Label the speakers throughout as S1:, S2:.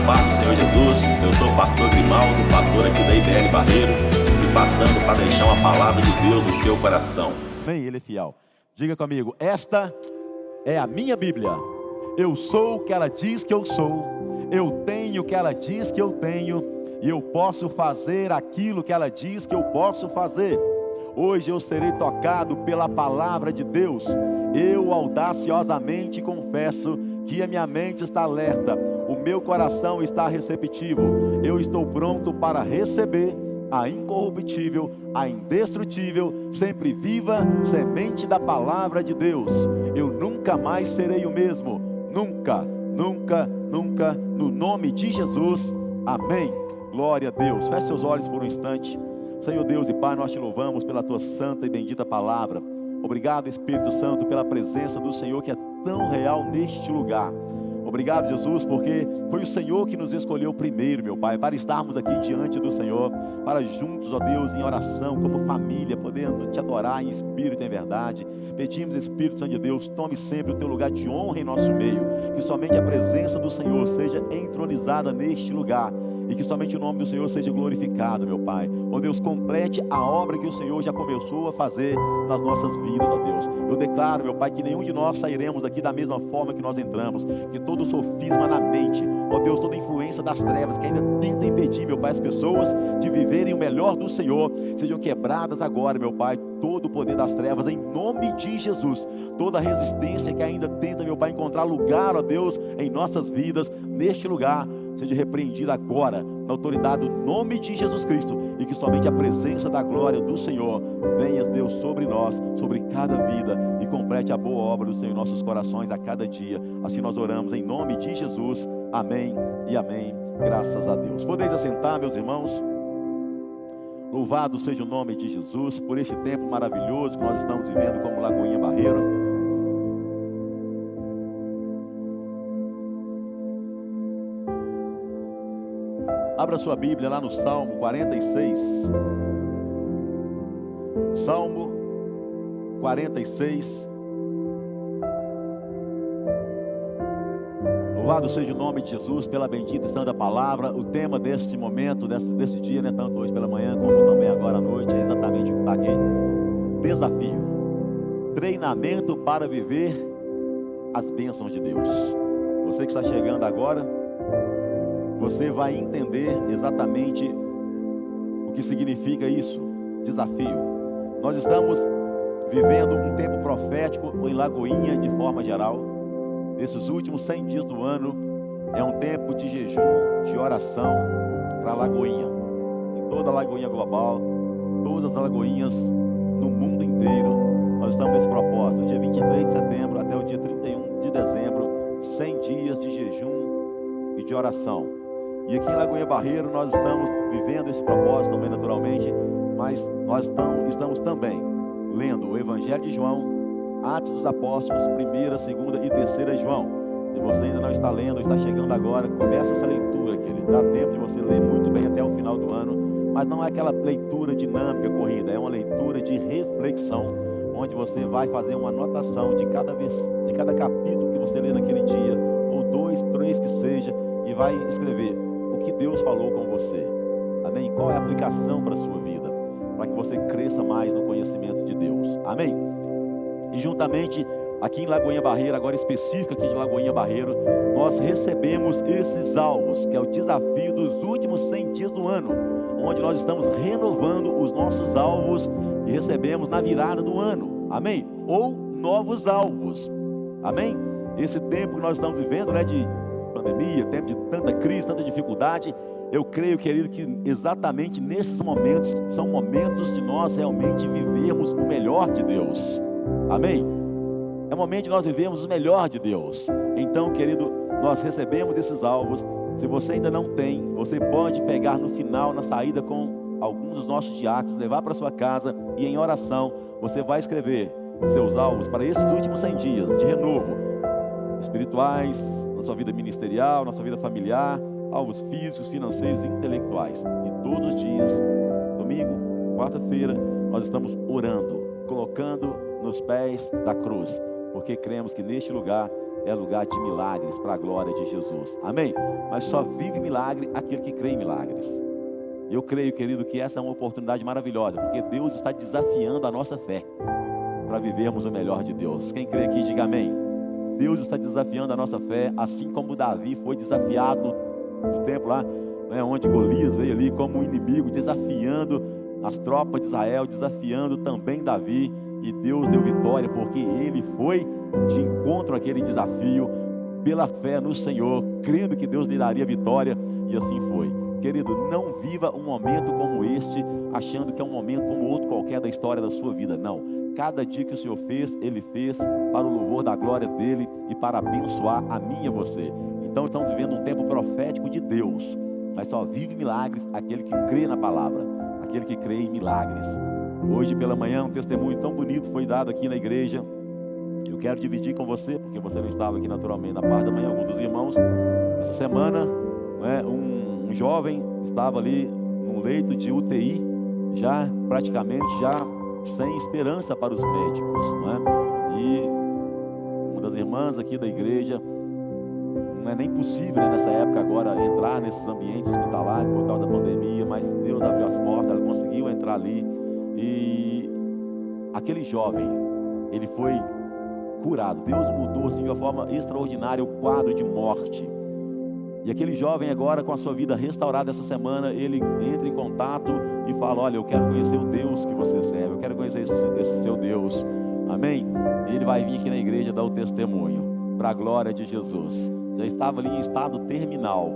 S1: paz do Senhor Jesus. Eu sou o pastor Grimaldo, pastor aqui da IBL Barreiro, e passando para deixar uma palavra de Deus no seu coração.
S2: Amém, Ele é fiel. Diga comigo: esta é a minha Bíblia. Eu sou o que ela diz que eu sou, eu tenho o que ela diz que eu tenho, e eu posso fazer aquilo que ela diz que eu posso fazer. Hoje eu serei tocado pela palavra de Deus. Eu audaciosamente confesso que a minha mente está alerta, o meu coração está receptivo. Eu estou pronto para receber a incorruptível, a indestrutível, sempre viva semente da palavra de Deus. Eu nunca mais serei o mesmo. Nunca, nunca, nunca, no nome de Jesus. Amém. Glória a Deus. Feche seus olhos por um instante. Senhor Deus e Pai, nós te louvamos pela tua santa e bendita palavra. Obrigado, Espírito Santo, pela presença do Senhor que é tão real neste lugar. Obrigado, Jesus, porque foi o Senhor que nos escolheu primeiro, meu Pai, para estarmos aqui diante do Senhor, para juntos, ó Deus, em oração, como família, podendo te adorar em espírito e em verdade. Pedimos, Espírito Santo de Deus, tome sempre o teu lugar de honra em nosso meio, que somente a presença do Senhor seja entronizada neste lugar, e que somente o nome do Senhor seja glorificado, meu Pai. Ó Deus, complete a obra que o Senhor já começou a fazer nas nossas vidas, ó Deus. Eu declaro, meu Pai, que nenhum de nós sairemos daqui da mesma forma que nós entramos, que todo sofisma na mente, ó Deus, toda influência das trevas que ainda tenta impedir, meu Pai, as pessoas de viverem o melhor do Senhor, sejam quebradas agora, meu Pai. Todo o poder das trevas, em nome de Jesus. Toda resistência que ainda tenta, meu Pai, encontrar lugar, ó Deus, em nossas vidas, neste lugar, seja repreendida agora, na autoridade do nome de Jesus Cristo, e que somente a presença da glória do Senhor venha, Deus, sobre nós, sobre cada vida, e complete a boa obra do Senhor em nossos corações a cada dia. Assim nós oramos em nome de Jesus. Amém e amém. Graças a Deus. Podeis assentar, meus irmãos. Louvado seja o nome de Jesus por este tempo maravilhoso que nós estamos vivendo como Lagoinha Barreiro. Abra sua Bíblia lá no Salmo 46. Salmo 46. Louvado seja o nome de Jesus pela bendita e santa palavra. O tema deste momento, desse dia, né, tanto hoje pela manhã como também agora à noite, é exatamente o que está aqui: desafio, treinamento para viver as bênçãos de Deus. Você que está chegando agora, você vai entender exatamente o que significa isso, desafio. Nós estamos vivendo um tempo profético em Lagoinha de forma geral. Nesses últimos 100 dias do ano, é um tempo de jejum, de oração para a Lagoinha. Em toda a Lagoinha global, todas as Lagoinhas no mundo inteiro, nós estamos nesse propósito. Do dia 23 de setembro até o dia 31 de dezembro, 100 dias de jejum e de oração. E aqui em Lagoinha Barreiro nós estamos vivendo esse propósito também naturalmente, mas nós estamos também lendo o Evangelho de João, Atos dos Apóstolos, 1ª, 2ª e 3ª João. Se você ainda não está lendo, está chegando agora, começa essa leitura, querido. Dá tempo de você ler muito bem até o final do ano, mas não é aquela leitura dinâmica, corrida, é uma leitura de reflexão, onde você vai fazer uma anotação de cada capítulo que você lê naquele dia, ou 2, 3 que seja, e vai escrever o que Deus falou com você. Amém? Qual é a aplicação para a sua vida, para que você cresça mais no conhecimento de Deus. Amém? E juntamente aqui em Lagoinha Barreiro, agora específico aqui de Lagoinha Barreiro, nós recebemos esses alvos, que é o desafio dos últimos 100 dias do ano, onde nós estamos renovando os nossos alvos que recebemos na virada do ano. Amém? Ou novos alvos. Amém? Esse tempo que nós estamos vivendo, né, de pandemia, tempo de tanta crise, tanta dificuldade, eu creio, querido, que exatamente nesses momentos são momentos de nós realmente vivermos o melhor de Deus. Amém? É o momento de nós vivermos o melhor de Deus. Então, querido, nós recebemos esses alvos. Se você ainda não tem, você pode pegar no final, na saída com alguns dos nossos diáconos, levar para sua casa e em oração você vai escrever seus alvos para esses últimos 100 dias de renovo, espirituais, na sua vida ministerial, na sua vida familiar, alvos físicos, financeiros e intelectuais. E todos os dias, domingo, quarta-feira, nós estamos orando, colocando nos pés da cruz, porque cremos que neste lugar é lugar de milagres para a glória de Jesus. Amém? Mas só vive milagre aquele que crê em milagres. Eu creio, querido, que essa é uma oportunidade maravilhosa, porque Deus está desafiando a nossa fé para vivermos o melhor de Deus. Quem crê aqui, diga amém. Deus está desafiando a nossa fé, assim como Davi foi desafiado no tempo lá, né, onde Golias veio ali como um inimigo, desafiando as tropas de Israel, desafiando também Davi, e Deus deu vitória, porque ele foi de encontro àquele desafio, pela fé no Senhor, crendo que Deus lhe daria vitória, e assim foi. Querido, não viva um momento como este, achando que é um momento como outro qualquer da história da sua vida, não. Cada dia que o Senhor fez, Ele fez para o louvor da glória dEle e para abençoar a mim e a você. Então estamos vivendo um tempo profético de Deus, mas só vive milagres aquele que crê na palavra, aquele que crê em milagres. Hoje pela manhã um testemunho tão bonito foi dado aqui na igreja. Eu quero dividir com você, porque você não estava aqui naturalmente na parte da manhã, alguns dos irmãos. Essa semana, né, um jovem estava ali num leito de UTI, já praticamente sem esperança para os médicos, né? E uma das irmãs aqui da igreja, não é nem possível, né, nessa época agora entrar nesses ambientes hospitalares por causa da pandemia, mas Deus abriu as portas, ela conseguiu entrar ali, e aquele jovem, ele foi curado. Deus mudou assim de uma forma extraordinária o quadro de morte. E aquele jovem agora, com a sua vida restaurada essa semana, ele entra em contato e fala: olha, eu quero conhecer o Deus que você serve, eu quero conhecer esse seu Deus. Amém? E ele vai vir aqui na igreja dar o testemunho para a glória de Jesus. Já estava ali em estado terminal,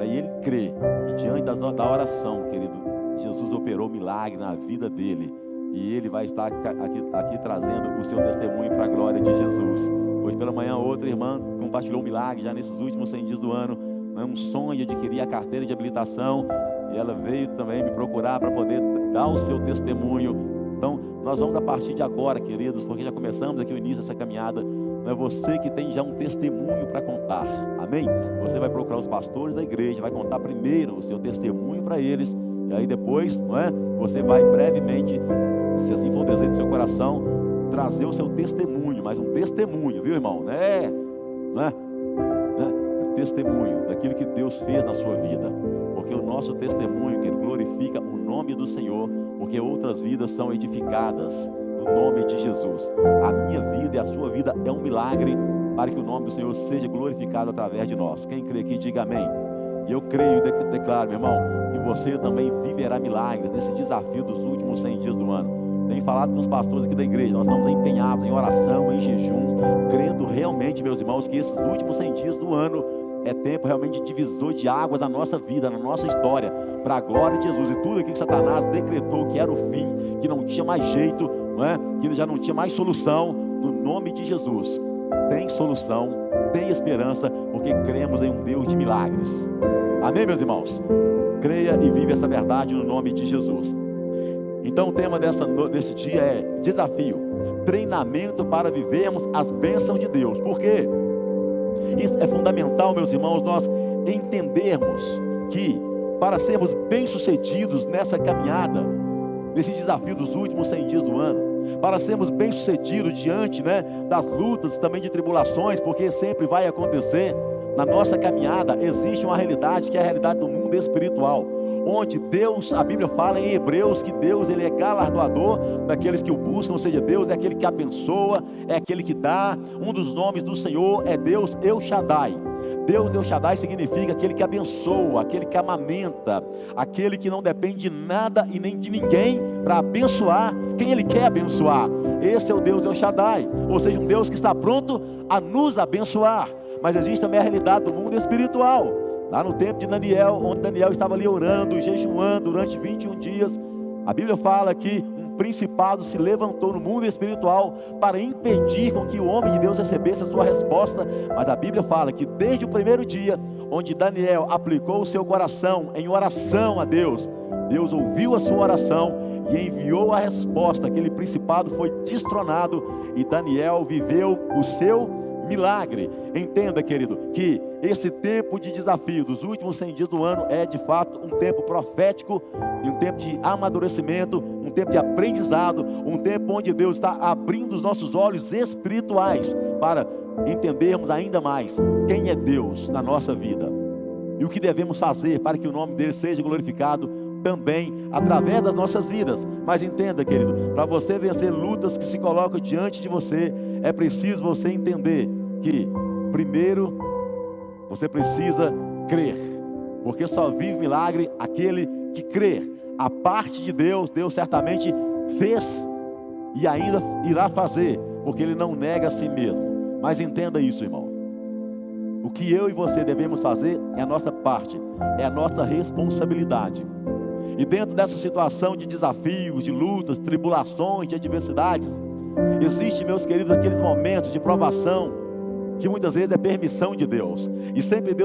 S2: e ele crê, e diante da oração, querido, Jesus operou milagre na vida dele, e ele vai estar aqui trazendo o seu testemunho para a glória de Jesus. Hoje pela manhã outra irmã compartilhou um milagre já nesses últimos 100 dias do ano, um sonho de adquirir a carteira de habilitação, e ela veio também me procurar para poder dar o seu testemunho. Então nós vamos a partir de agora, queridos, porque já começamos aqui o início dessa caminhada, não é você que tem já um testemunho para contar, amém? Você vai procurar os pastores da igreja, vai contar primeiro o seu testemunho para eles, e aí depois, não é? Você vai brevemente, se assim for o desejo do seu coração, trazer o seu testemunho, mas um testemunho, viu, irmão? Não é testemunho daquilo que Deus fez na sua vida, porque o nosso testemunho, que ele glorifica o nome do Senhor, porque outras vidas são edificadas no nome de Jesus. A minha vida e a sua vida é um milagre para que o nome do Senhor seja glorificado através de nós. Quem crê aqui, diga amém. E eu creio e declaro, meu irmão, que você também viverá milagres nesse desafio dos últimos 100 dias do ano. Tenho falado com os pastores aqui da igreja, nós estamos empenhados em oração, em jejum, crendo realmente, meus irmãos, que esses últimos 100 dias do ano é tempo realmente de divisor de águas na nossa vida, na nossa história, para a glória de Jesus. E tudo aquilo que Satanás decretou que era o fim, que não tinha mais jeito, não é? Que já não tinha mais solução, no nome de Jesus tem solução, tem esperança, porque cremos em um Deus de milagres. Amém, meus irmãos? Creia e vive essa verdade no nome de Jesus. Então o tema desse dia é desafio, treinamento para vivermos as bênçãos de Deus. Por quê? Isso é fundamental, meus irmãos, nós entendermos que para sermos bem-sucedidos nessa caminhada, nesse desafio dos últimos 100 dias do ano, para sermos bem-sucedidos diante, né, das lutas e também de tribulações, porque sempre vai acontecer, na nossa caminhada existe uma realidade que é a realidade do mundo espiritual, onde Deus, a Bíblia fala em Hebreus que Deus, ele é galardoador daqueles que o buscam, ou seja, Deus é aquele que abençoa, é aquele que dá. Um dos nomes do Senhor é Deus El Shaddai. Deus El Shaddai significa aquele que abençoa, aquele que amamenta, aquele que não depende de nada e nem de ninguém para abençoar quem ele quer abençoar. Esse é o Deus El Shaddai, ou seja, um Deus que está pronto a nos abençoar. Mas existe também a realidade do mundo espiritual. Lá no tempo de Daniel, onde Daniel estava ali orando, jejuando durante 21 dias, a Bíblia fala que um principado se levantou no mundo espiritual para impedir com que o homem de Deus recebesse a sua resposta. Mas a Bíblia fala que desde o primeiro dia, onde Daniel aplicou o seu coração em oração a Deus, Deus ouviu a sua oração e enviou a resposta. Aquele principado foi destronado e Daniel viveu o seu milagre. Entenda, querido, que esse tempo de desafio dos últimos 100 dias do ano é de fato um tempo profético e um tempo de amadurecimento, um tempo de aprendizado, um tempo onde Deus está abrindo os nossos olhos espirituais para entendermos ainda mais quem é Deus na nossa vida e o que devemos fazer para que o nome dele seja glorificado também através das nossas vidas. Mas entenda, querido, para você vencer lutas que se colocam diante de você, é preciso você entender que primeiro você precisa crer, porque só vive milagre aquele que crê. A parte de Deus, Deus certamente fez e ainda irá fazer, porque Ele não nega a si mesmo. Mas entenda isso, irmão, o que eu e você devemos fazer é a nossa parte, é a nossa responsabilidade. E dentro dessa situação de desafios, de lutas, tribulações, de adversidades, existe, meus queridos, aqueles momentos de provação que muitas vezes é permissão de Deus. E sempre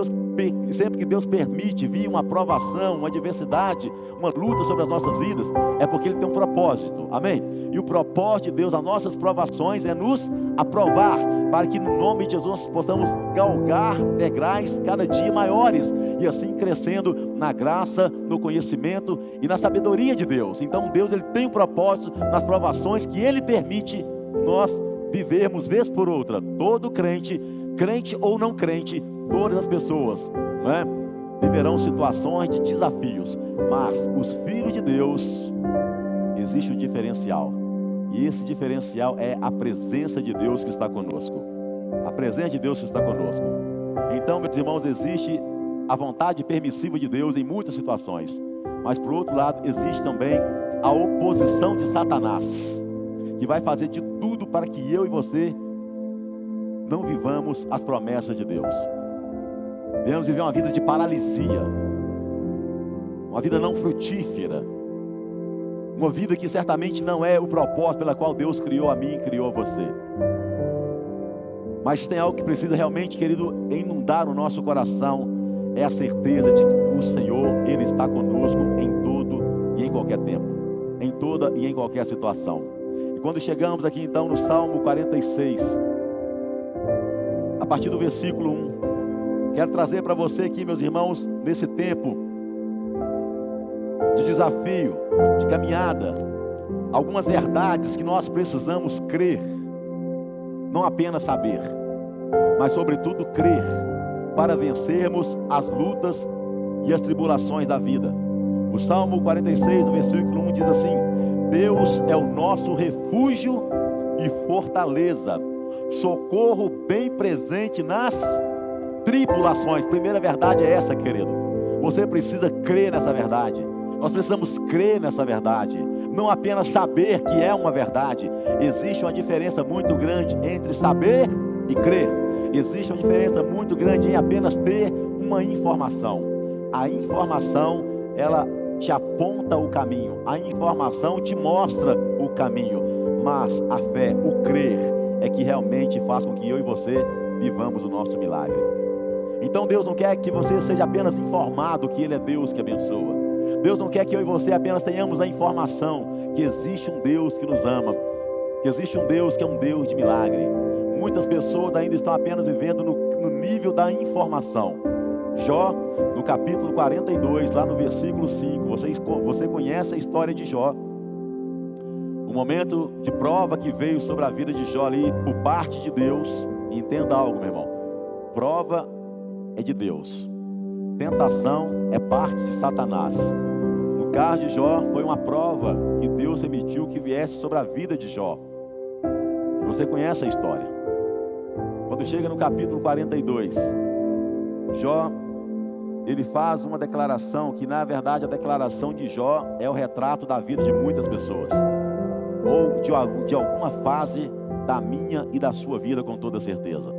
S2: que Deus permite vir uma provação, uma adversidade, uma luta sobre as nossas vidas, é porque Ele tem um propósito, amém? E o propósito de Deus, as nossas provações, é nos aprovar, para que no nome de Jesus possamos galgar degraus cada dia maiores, e assim crescendo na graça, no conhecimento e na sabedoria de Deus. Então Deus, Ele tem um propósito nas provações que Ele permite nós vivermos vez por outra. Todo crente, crente ou não crente, todas as pessoas, não é? Viverão situações de desafios, mas os filhos de Deus, existe um diferencial, e esse diferencial é a presença de Deus que está conosco. A presença de Deus que está conosco. Então, meus irmãos, existe a vontade permissiva de Deus em muitas situações, mas por outro lado existe também a oposição de Satanás, que vai fazer de tudo para que eu e você não vivamos as promessas de Deus. Venhamos viver uma vida de paralisia, uma vida não frutífera, uma vida que certamente não é o propósito pela qual Deus criou a mim e criou a você. Mas tem algo que precisa realmente, querido, inundar o nosso coração, é a certeza de que o Senhor, Ele está conosco em todo e em qualquer tempo, em toda e em qualquer situação. Quando chegamos aqui então no Salmo 46, a partir do versículo 1, quero trazer para você aqui, meus irmãos, nesse tempo de desafio, de caminhada, algumas verdades que nós precisamos crer, não apenas saber, mas sobretudo crer, para vencermos as lutas e as tribulações da vida. O Salmo 46, no versículo 1 diz assim: Deus é o nosso refúgio e fortaleza, socorro bem presente nas tribulações. Primeira verdade é essa, querido. Você precisa crer nessa verdade. Nós precisamos crer nessa verdade, não apenas saber que é uma verdade. Existe uma diferença muito grande entre saber e crer. Existe uma diferença muito grande em apenas ter uma informação. A informação, ela te aponta o caminho, a informação te mostra o caminho, mas a fé, o crer, é que realmente faz com que eu e você vivamos o nosso milagre. Então Deus não quer que você seja apenas informado que Ele é Deus que abençoa. Deus não quer que eu e você apenas tenhamos a informação que existe um Deus que nos ama, que existe um Deus que é um Deus de milagre. Muitas pessoas ainda estão apenas vivendo no nível da informação. Jó, no capítulo 42, lá no versículo 5, você conhece a história de Jó. O momento de prova que veio sobre a vida de Jó ali, por parte de Deus. Entenda algo, meu irmão: prova é de Deus, tentação é parte de Satanás. No caso de Jó, foi uma prova que Deus permitiu que viesse sobre a vida de Jó. E você conhece a história. Quando chega no capítulo 42, Jó, ele faz uma declaração que, na verdade, a declaração de Jó é o retrato da vida de muitas pessoas, ou de alguma fase da minha e da sua vida, com toda certeza.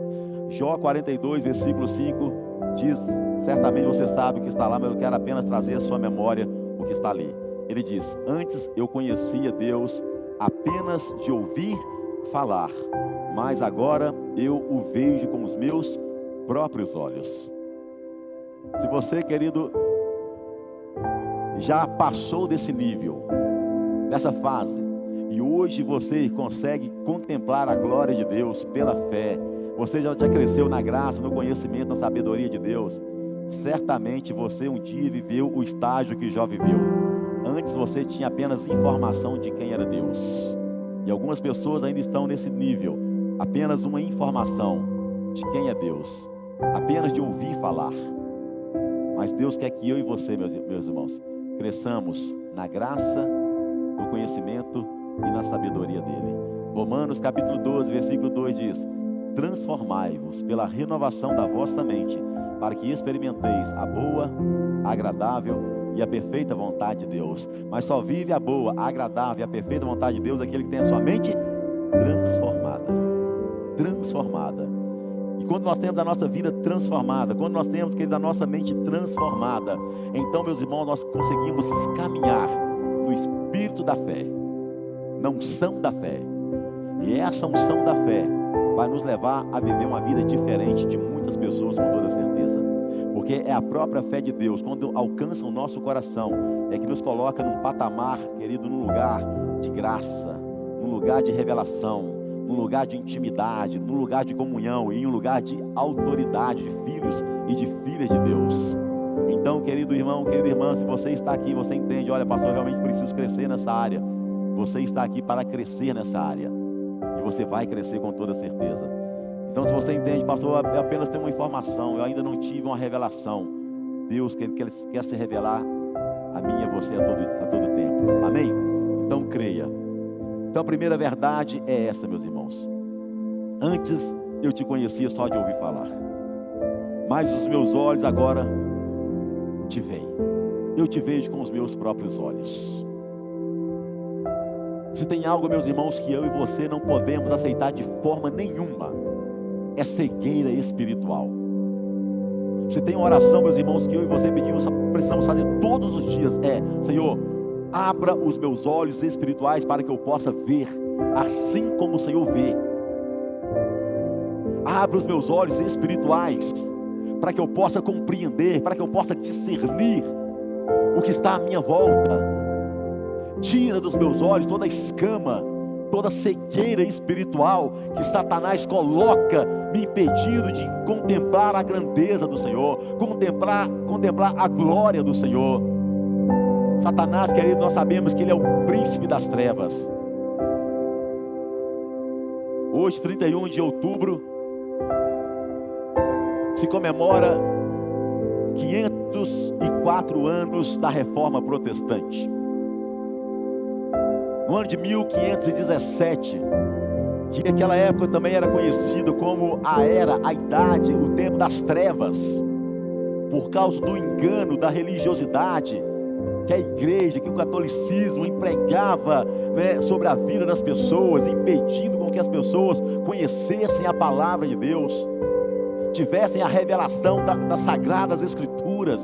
S2: Jó 42, versículo 5, diz, certamente você sabe o que está lá, mas eu quero apenas trazer à sua memória o que está ali. Ele diz: antes eu conhecia Deus apenas de ouvir falar, mas agora eu o vejo com os meus próprios olhos. Se você, querido, já passou desse nível, dessa fase, e hoje você consegue contemplar a glória de Deus pela fé, você já cresceu na graça, no conhecimento, na sabedoria de Deus. Certamente você um dia viveu o estágio que Jó viveu. Antes você tinha apenas informação de quem era Deus. E algumas pessoas ainda estão nesse nível. Apenas uma informação de quem é Deus. Apenas de ouvir falar. Mas Deus quer que eu e você, meus irmãos, cresçamos na graça, no conhecimento e na sabedoria dele. Romanos capítulo 12, versículo 2 diz: transformai-vos pela renovação da vossa mente, para que experimenteis a boa, a agradável e a perfeita vontade de Deus. Mas só vive a boa, a agradável e a perfeita vontade de Deus aquele que tem a sua mente transformada. E quando nós temos a nossa vida transformada, quando nós temos, querido, a nossa mente transformada, então, meus irmãos, nós conseguimos caminhar no espírito da fé, na unção da fé. E essa unção da fé vai nos levar a viver uma vida diferente de muitas pessoas, com toda certeza. Porque é a própria fé de Deus, quando alcança o nosso coração, é que nos coloca num patamar, querido, num lugar de graça, num lugar de revelação, num lugar de intimidade, num lugar de comunhão e em um lugar de autoridade, de filhos e de filhas de Deus. Então, querido irmão, querida irmã, se você está aqui, você entende, olha, pastor, eu realmente preciso crescer nessa área. Você está aqui para crescer nessa área. E você vai crescer com toda certeza. Então, se você entende, pastor, eu apenas tenho uma informação, eu ainda não tive uma revelação. Deus quer se revelar a mim e a você a todo tempo. Amém? Então, creia. Então, a primeira verdade é essa, meus irmãos. Antes eu te conhecia só de ouvir falar, mas os meus olhos agora te veem. Eu te vejo com os meus próprios olhos. Se tem algo, meus irmãos, que eu e você não podemos aceitar de forma nenhuma, é cegueira espiritual. Se tem uma oração, meus irmãos, que eu e você precisamos fazer todos os dias, Senhor, abra os meus olhos espirituais para que eu possa ver, assim como o Senhor vê. Abra os meus olhos espirituais para que eu possa compreender, para que eu possa discernir o que está à minha volta. Tira dos meus olhos toda a escama, toda a cegueira espiritual que Satanás coloca, me impedindo de contemplar a grandeza do Senhor, contemplar a glória do Senhor. Satanás, querido, nós sabemos que ele é o príncipe das trevas. Hoje, 31 de outubro, se comemora 504 anos da Reforma Protestante. No ano de 1517, que naquela época também era conhecido como a idade, o tempo das trevas, por causa do engano da religiosidade que a igreja, que o catolicismo empregava, sobre a vida das pessoas, impedindo com que as pessoas conhecessem a palavra de Deus, tivessem a revelação das sagradas escrituras,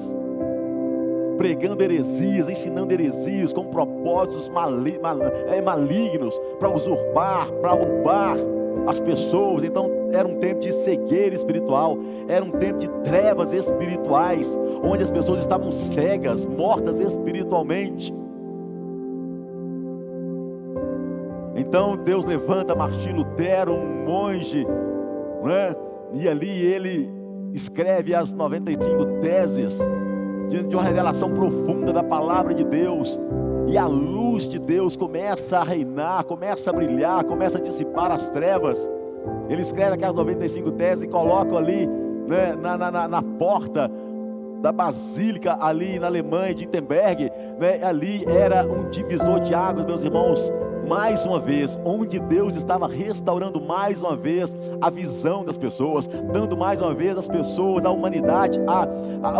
S2: pregando heresias, ensinando heresias com propósitos malignos para usurpar, para roubar as pessoas. Então era um tempo de cegueira espiritual, era um tempo de trevas espirituais, onde as pessoas estavam cegas, mortas espiritualmente. Então Deus levanta Martim Lutero, um monge, e ali ele escreve as 95 teses, diante de uma revelação profunda da palavra de Deus, e a luz de Deus começa a reinar, começa a brilhar, começa a dissipar as trevas. Ele escreve aquelas 95 teses e coloca ali, na porta da Basílica, ali na Alemanha, de Wittenberg, ali era um divisor de águas, meus irmãos, mais uma vez, onde Deus estava restaurando mais uma vez a visão das pessoas, dando mais uma vez às pessoas, à humanidade,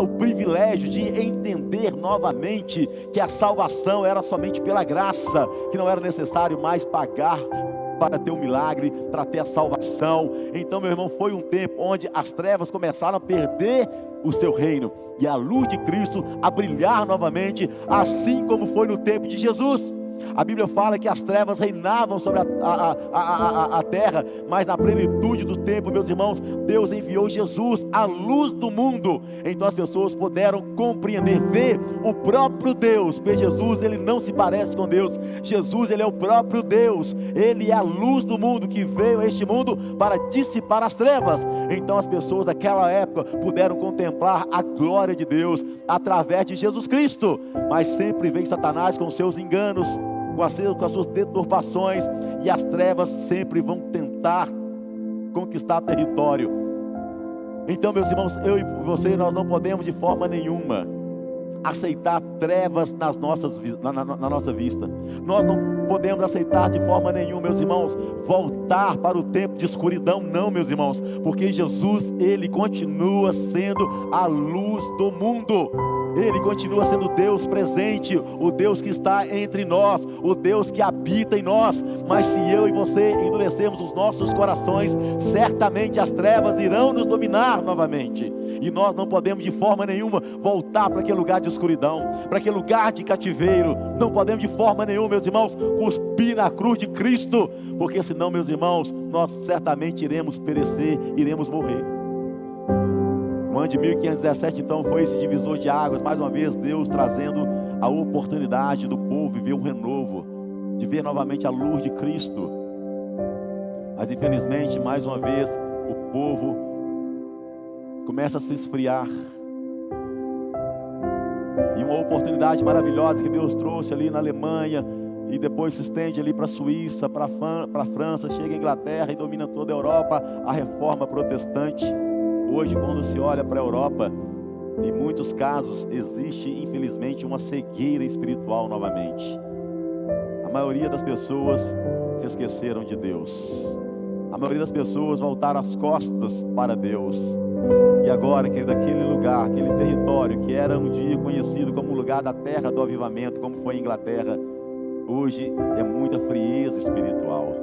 S2: o privilégio de entender novamente que a salvação era somente pela graça, que não era necessário mais pagar para ter um milagre, para ter a salvação. Então, meu irmão, foi um tempo onde as trevas começaram a perder o seu reino, e a luz de Cristo a brilhar novamente, assim como foi no tempo de Jesus. A Bíblia fala que as trevas reinavam sobre a terra, mas na plenitude do tempo, meus irmãos, Deus enviou Jesus, a luz do mundo. Então as pessoas puderam compreender, ver o próprio Deus. Porque Jesus, ele não se parece com Deus. Jesus, ele é o próprio Deus. Ele é a luz do mundo que veio a este mundo para dissipar as trevas. Então as pessoas daquela época puderam contemplar a glória de Deus através de Jesus Cristo. Mas sempre vem Satanás com seus enganos, com as suas deturpações, e as trevas sempre vão tentar conquistar território. Então, meus irmãos, eu e você, nós não podemos de forma nenhuma aceitar trevas na nossa vista. Nós não podemos aceitar de forma nenhuma, meus irmãos, voltar para o tempo de escuridão, não, meus irmãos, porque Jesus, ele continua sendo a luz do mundo. Ele continua sendo Deus presente, o Deus que está entre nós, o Deus que habita em nós. Mas se eu e você endurecermos os nossos corações, certamente as trevas irão nos dominar novamente. E nós não podemos de forma nenhuma voltar para aquele lugar de escuridão, para aquele lugar de cativeiro. Não podemos de forma nenhuma, meus irmãos, cuspir na cruz de Cristo, porque senão, meus irmãos, nós certamente iremos perecer, iremos morrer. No ano de 1517, então, foi esse divisor de águas, mais uma vez Deus trazendo a oportunidade do povo viver um renovo, de ver novamente a luz de Cristo. Mas infelizmente, mais uma vez, o povo começa a se esfriar. E uma oportunidade maravilhosa que Deus trouxe ali na Alemanha, e depois se estende ali para a Suíça, para a França, chega à Inglaterra e domina toda a Europa, a reforma protestante. Hoje, quando se olha para a Europa, em muitos casos, existe, infelizmente, uma cegueira espiritual novamente. A maioria das pessoas se esqueceram de Deus. A maioria das pessoas voltaram as costas para Deus. E agora, que daquele lugar, aquele território que era um dia conhecido como o lugar da terra do avivamento, como foi a Inglaterra, hoje é muita frieza espiritual.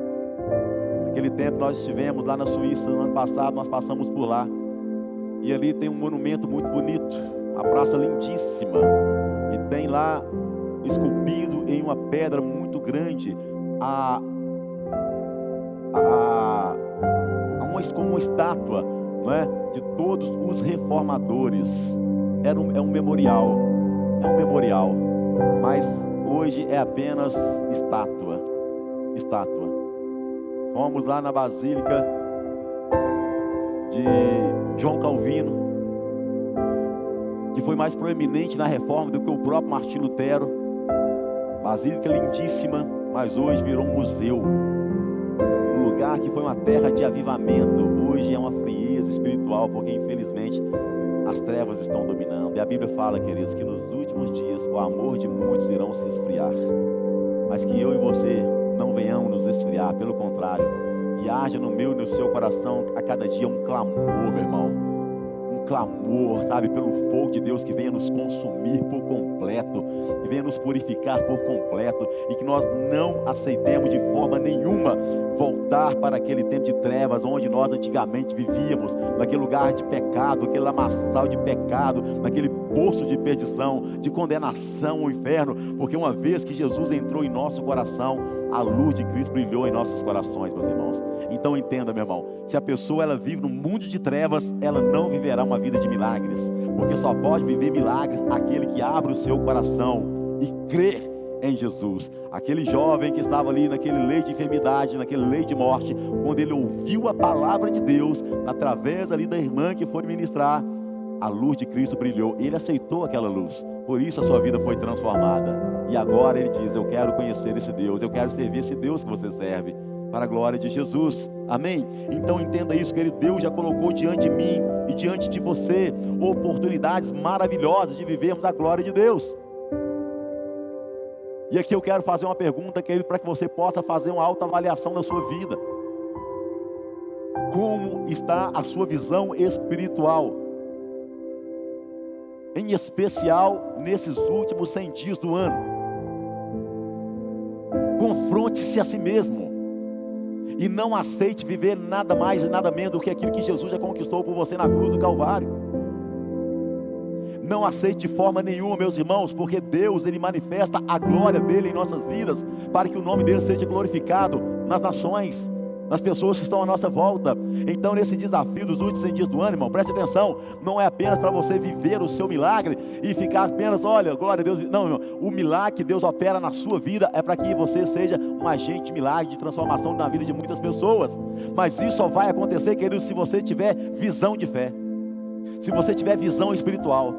S2: Naquele tempo nós estivemos lá na Suíça, no ano passado nós passamos por lá. E ali tem um monumento muito bonito, uma praça lindíssima, e tem lá esculpido em uma pedra muito grande como uma estátua, não é, de todos os reformadores. É um memorial, mas hoje é apenas estátua. Fomos lá na Basílica de João Calvino, que foi mais proeminente na reforma do que o próprio Martim Lutero. Basílica lindíssima, mas hoje virou um museu. Um lugar que foi uma terra de avivamento, hoje é uma frieza espiritual, porque infelizmente as trevas estão dominando. E a Bíblia fala, queridos, que nos últimos dias o amor de muitos irão se esfriar. Mas que eu e você não venhamos nos esfriar, pelo contrário, que haja no meu e no seu coração a cada dia um clamor, meu irmão. Um clamor, sabe, pelo fogo de Deus que venha nos consumir por completo, que venha nos purificar por completo, e que nós não aceitemos de forma nenhuma voltar para aquele tempo de trevas onde nós antigamente vivíamos, naquele lugar de pecado, aquele lamaçal de pecado, naquele poço de perdição, de condenação ao inferno, porque uma vez que Jesus entrou em nosso coração, a luz de Cristo brilhou em nossos corações, meus irmãos. Então entenda, meu irmão, se a pessoa ela vive num mundo de trevas, ela não viverá uma vida de milagres, porque só pode viver milagres aquele que abre o seu coração e crer em Jesus. Aquele jovem que estava ali naquele leito de enfermidade, naquele leito de morte, quando ele ouviu a palavra de Deus, através ali da irmã que foi ministrar, a luz de Cristo brilhou, ele aceitou aquela luz, por isso a sua vida foi transformada. E agora ele diz: eu quero conhecer esse Deus, eu quero servir esse Deus que você serve, para a glória de Jesus, amém? Então entenda isso, querido, Deus já colocou diante de mim e diante de você oportunidades maravilhosas de vivermos a glória de Deus. E aqui eu quero fazer uma pergunta, querido, para que você possa fazer uma autoavaliação da sua vida. Como está a sua visão espiritual? Em especial nesses últimos 100 dias do ano. Confronte-se a si mesmo e não aceite viver nada mais e nada menos do que aquilo que Jesus já conquistou por você na cruz do Calvário. Não aceite de forma nenhuma, meus irmãos, porque Deus, Ele manifesta a glória dEle em nossas vidas, para que o nome dEle seja glorificado nas nações. nas pessoas que estão à nossa volta. Então, nesse desafio dos últimos 100 dias do ano, irmão, preste atenção, não é apenas para você viver o seu milagre e ficar apenas, olha, glória a Deus. Não, irmão, o milagre que Deus opera na sua vida é para que você seja um agente de milagre, de transformação na vida de muitas pessoas. Mas isso só vai acontecer, querido, se você tiver visão de fé, se você tiver visão espiritual.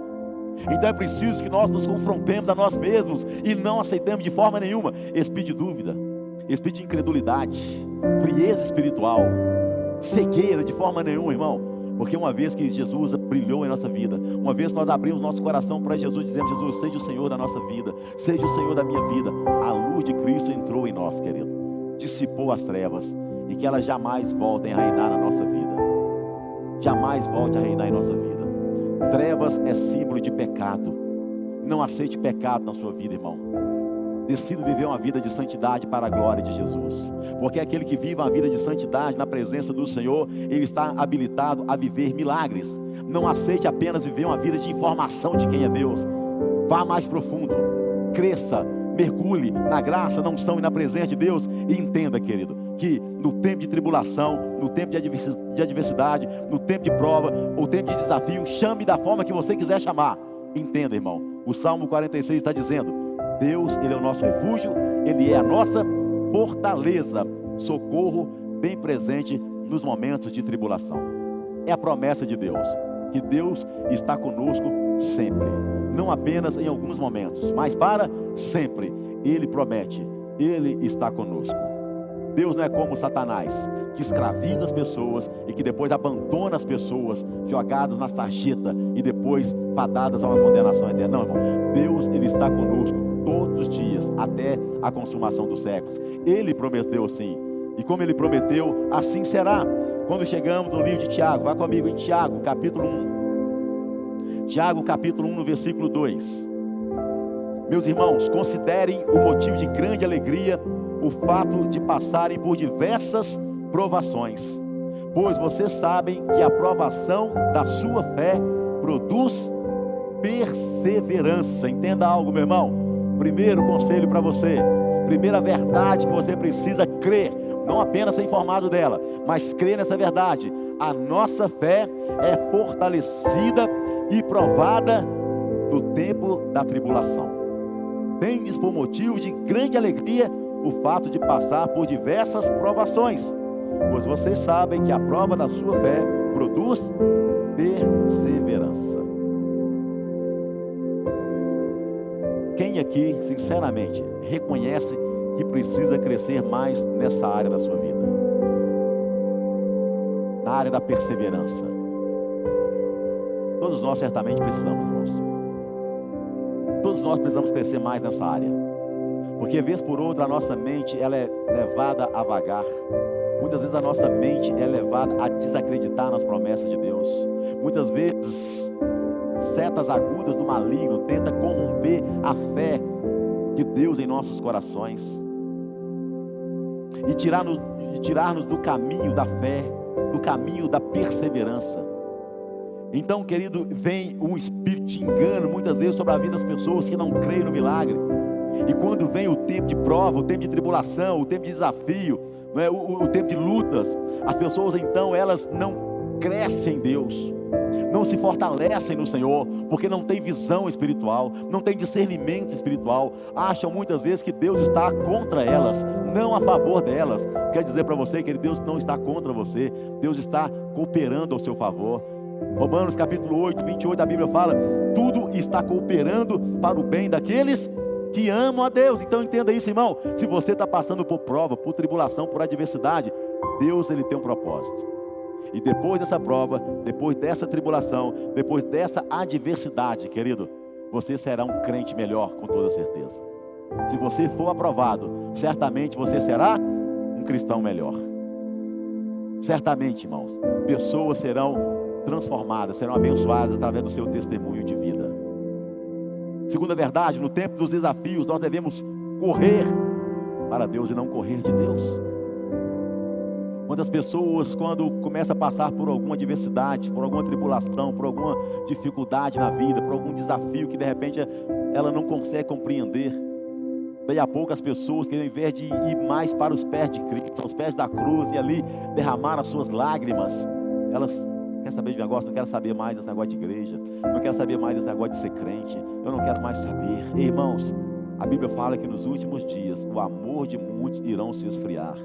S2: Então é preciso que nós nos confrontemos a nós mesmos e não aceitemos de forma nenhuma espírito de dúvida, espírito de incredulidade, frieza espiritual, cegueira, de forma nenhuma, irmão. Porque uma vez que Jesus brilhou em nossa vida, uma vez que nós abrimos nosso coração para Jesus, dizemos: Jesus, seja o Senhor da nossa vida, seja o Senhor da minha vida. A luz de Cristo entrou em nós, querido, dissipou as trevas, e que elas jamais voltem a reinar na nossa vida, jamais volte a reinar em nossa vida. Trevas é símbolo de pecado. Não aceite pecado na sua vida, irmão. Decida viver uma vida de santidade para a glória de Jesus, porque aquele que vive uma vida de santidade na presença do Senhor, ele está habilitado a viver milagres. Não aceite apenas viver uma vida de informação de quem é Deus. Vá mais profundo, cresça, mergulhe na graça, na unção e na presença de Deus. E entenda, querido, que no tempo de tribulação, no tempo de adversidade, no tempo de prova, ou tempo de desafio, chame da forma que você quiser chamar. Entenda, irmão, o Salmo 46 está dizendo: Deus, Ele é o nosso refúgio, Ele é a nossa fortaleza, socorro bem presente nos momentos de tribulação. É a promessa de Deus, que Deus está conosco sempre, não apenas em alguns momentos, mas para sempre. Ele promete, Ele está conosco. Deus não é como Satanás, que escraviza as pessoas e que depois abandona as pessoas jogadas na sarjeta e depois fadadas a uma condenação eterna. Não, irmão, Deus, Ele está conosco todos os dias, até a consumação dos séculos. Ele prometeu sim, e como Ele prometeu, assim será. Quando chegamos no livro de Tiago, vá comigo em Tiago, capítulo 1. Tiago, capítulo 1, no versículo 2. Meus irmãos, considerem o motivo de grande alegria o fato de passarem por diversas provações, pois vocês sabem que a provação da sua fé produz perseverança. Entenda algo, meu irmão. Primeiro conselho para você, primeira verdade que você precisa crer, não apenas ser informado dela, mas crer nessa verdade: a nossa fé é fortalecida e provada no tempo da tribulação. Tendes por motivo de grande alegria o fato de passar por diversas provações, pois vocês sabem que a prova da sua fé produz perseverança. Quem aqui, sinceramente, reconhece que precisa crescer mais nessa área da sua vida? Na área da perseverança. Todos nós certamente precisamos, irmãos. Todos nós precisamos crescer mais nessa área. Porque vez por outra a nossa mente ela é levada a vagar. Muitas vezes a nossa mente é levada a desacreditar nas promessas de Deus. Muitas vezes setas agudas do maligno tentam corromper a fé de Deus em nossos corações e tirar-nos do caminho da fé, do caminho da perseverança. Então, querido, vem um espírito de engano muitas vezes sobre a vida das pessoas que não creem no milagre. E quando vem o tempo de prova, o tempo de tribulação, o tempo de desafio, não é? o tempo de lutas, as pessoas então elas não crescem em Deus, não se fortalecem no Senhor, porque não tem visão espiritual, não tem discernimento espiritual, acham muitas vezes que Deus está contra elas, não a favor delas. Quero dizer para você que Deus não está contra você, Deus está cooperando ao seu favor. Romanos capítulo 8, 28, a Bíblia fala: tudo está cooperando para o bem daqueles que amam a Deus. Então entenda isso, irmão. Se você está passando por prova, por tribulação, por adversidade, Deus, Ele tem um propósito. E depois dessa prova, depois dessa tribulação, depois dessa adversidade, querido, você será um crente melhor, com toda certeza. Se você for aprovado, certamente você será um cristão melhor. Certamente, irmãos, pessoas serão transformadas, serão abençoadas através do seu testemunho de vida. Segunda verdade, no tempo dos desafios, nós devemos correr para Deus e não correr de Deus. Quantas pessoas, quando começam a passar por alguma adversidade, por alguma tribulação, por alguma dificuldade na vida, por algum desafio que de repente ela não consegue compreender, Daí a pouco as pessoas, que ao invés de ir mais para os pés de Cristo, aos pés da cruz, e ali derramar as suas lágrimas, elas querem saber de negócio, não querem saber mais desse negócio de igreja, não querem saber mais desse negócio de ser crente, eu não quero mais saber. Irmãos, a Bíblia fala que nos últimos dias o amor de muitos irão se esfriar.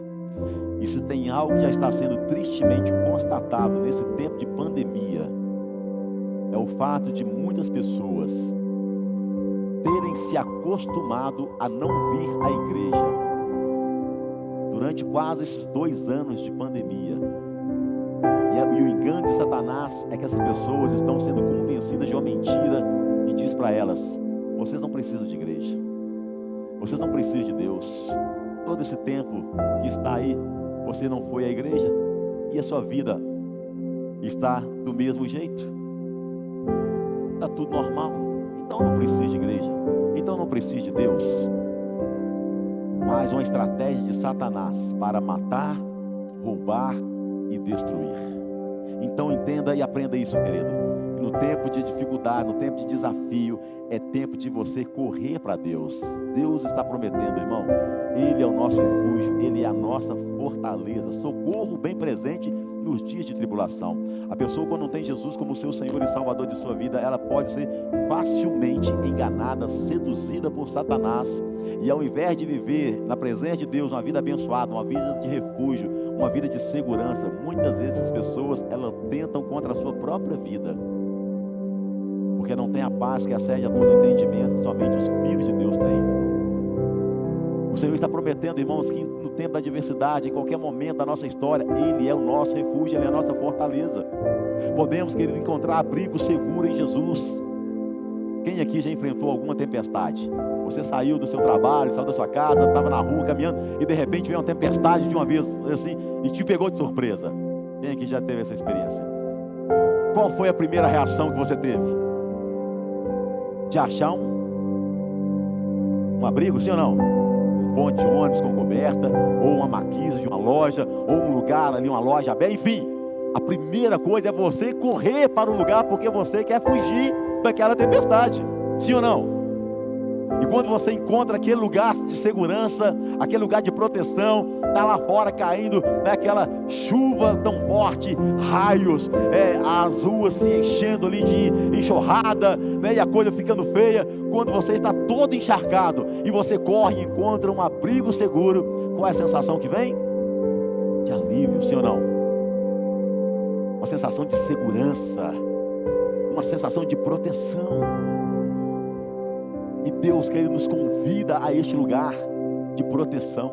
S2: E se tem algo que já está sendo tristemente constatado nesse tempo de pandemia, é o fato de muitas pessoas terem se acostumado a não vir à igreja durante quase esses 2 anos de pandemia. E o engano de Satanás é que essas pessoas estão sendo convencidas de uma mentira que diz para elas: vocês não precisam de igreja, vocês não precisam de Deus. Todo esse tempo que está aí, você não foi à igreja e a sua vida está do mesmo jeito, está tudo normal. Então não precisa de igreja, então não precisa de Deus. Mas uma estratégia de Satanás para matar, roubar e destruir. Então entenda e aprenda isso, querido. No tempo de dificuldade, no tempo de desafio, é tempo de você correr para Deus. Deus está prometendo, irmão, Ele é o nosso refúgio, Ele é a nossa fortaleza, socorro bem presente nos dias de tribulação. A pessoa, quando não tem Jesus como seu Senhor e Salvador de sua vida, ela pode ser facilmente enganada, seduzida por Satanás, e ao invés de viver na presença de Deus, uma vida abençoada, uma vida de refúgio, uma vida de segurança, muitas vezes as pessoas, elas tentam contra a sua própria vida, porque não tem a paz que excede a todo entendimento que somente os filhos de Deus têm. O Senhor está prometendo, irmãos, que no tempo da adversidade, em qualquer momento da nossa história, Ele é o nosso refúgio, Ele é a nossa fortaleza. Podemos, querido, encontrar abrigo seguro em Jesus. Quem aqui já enfrentou alguma tempestade? Você saiu do seu trabalho, saiu da sua casa, estava na rua caminhando e de repente veio uma tempestade de uma vez assim e te pegou de surpresa. Quem aqui já teve essa experiência? Qual foi a primeira reação que você teve? De achar um abrigo, sim ou não? Um ponte de ônibus com coberta, ou uma maquisa de uma loja, ou um lugar ali, uma loja aberta, enfim. A primeira coisa é você correr para o lugar porque você quer fugir daquela tempestade, sim ou não? E quando você encontra aquele lugar de segurança, aquele lugar de proteção, está lá fora caindo, né, aquela chuva tão forte, raios, as ruas se enchendo ali de enxurrada, né, e a coisa ficando feia. Quando você está todo encharcado e você corre e encontra um abrigo seguro, qual é a sensação que vem? De alívio, sim ou não? Uma sensação de segurança, uma sensação de proteção. E Deus, querido, nos convida a este lugar de proteção.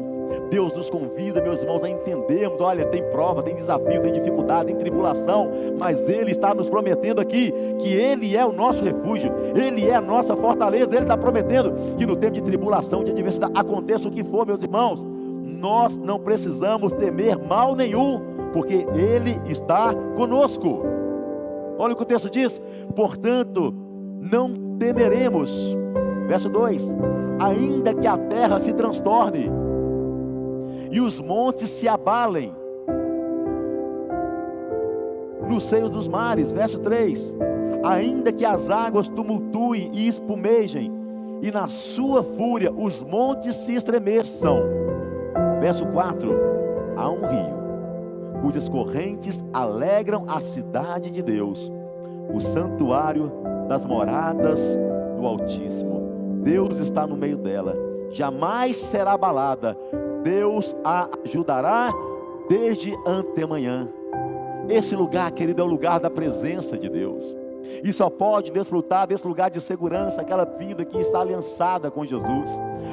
S2: Deus nos convida, meus irmãos, a entendermos, olha, tem prova, tem desafio, tem dificuldade, tem tribulação, mas Ele está nos prometendo aqui, que Ele é o nosso refúgio, Ele é a nossa fortaleza. Ele está prometendo que no tempo de tribulação, de adversidade, aconteça o que for, meus irmãos, nós não precisamos temer mal nenhum, porque Ele está conosco. Olha o que o texto diz: portanto, não temeremos. Verso 2: ainda que a terra se transtorne e os montes se abalem nos seios dos mares. Verso 3: ainda que as águas tumultuem e espumejem, e na sua fúria os montes se estremeçam. Verso 4: há um rio, cujas correntes alegram a cidade de Deus, o santuário das moradas do Altíssimo. Deus está no meio dela, jamais será abalada. Deus a ajudará desde antemanhã. Esse lugar, querido, é o lugar da presença de Deus, e só pode desfrutar desse lugar de segurança aquela vida que está aliançada com Jesus.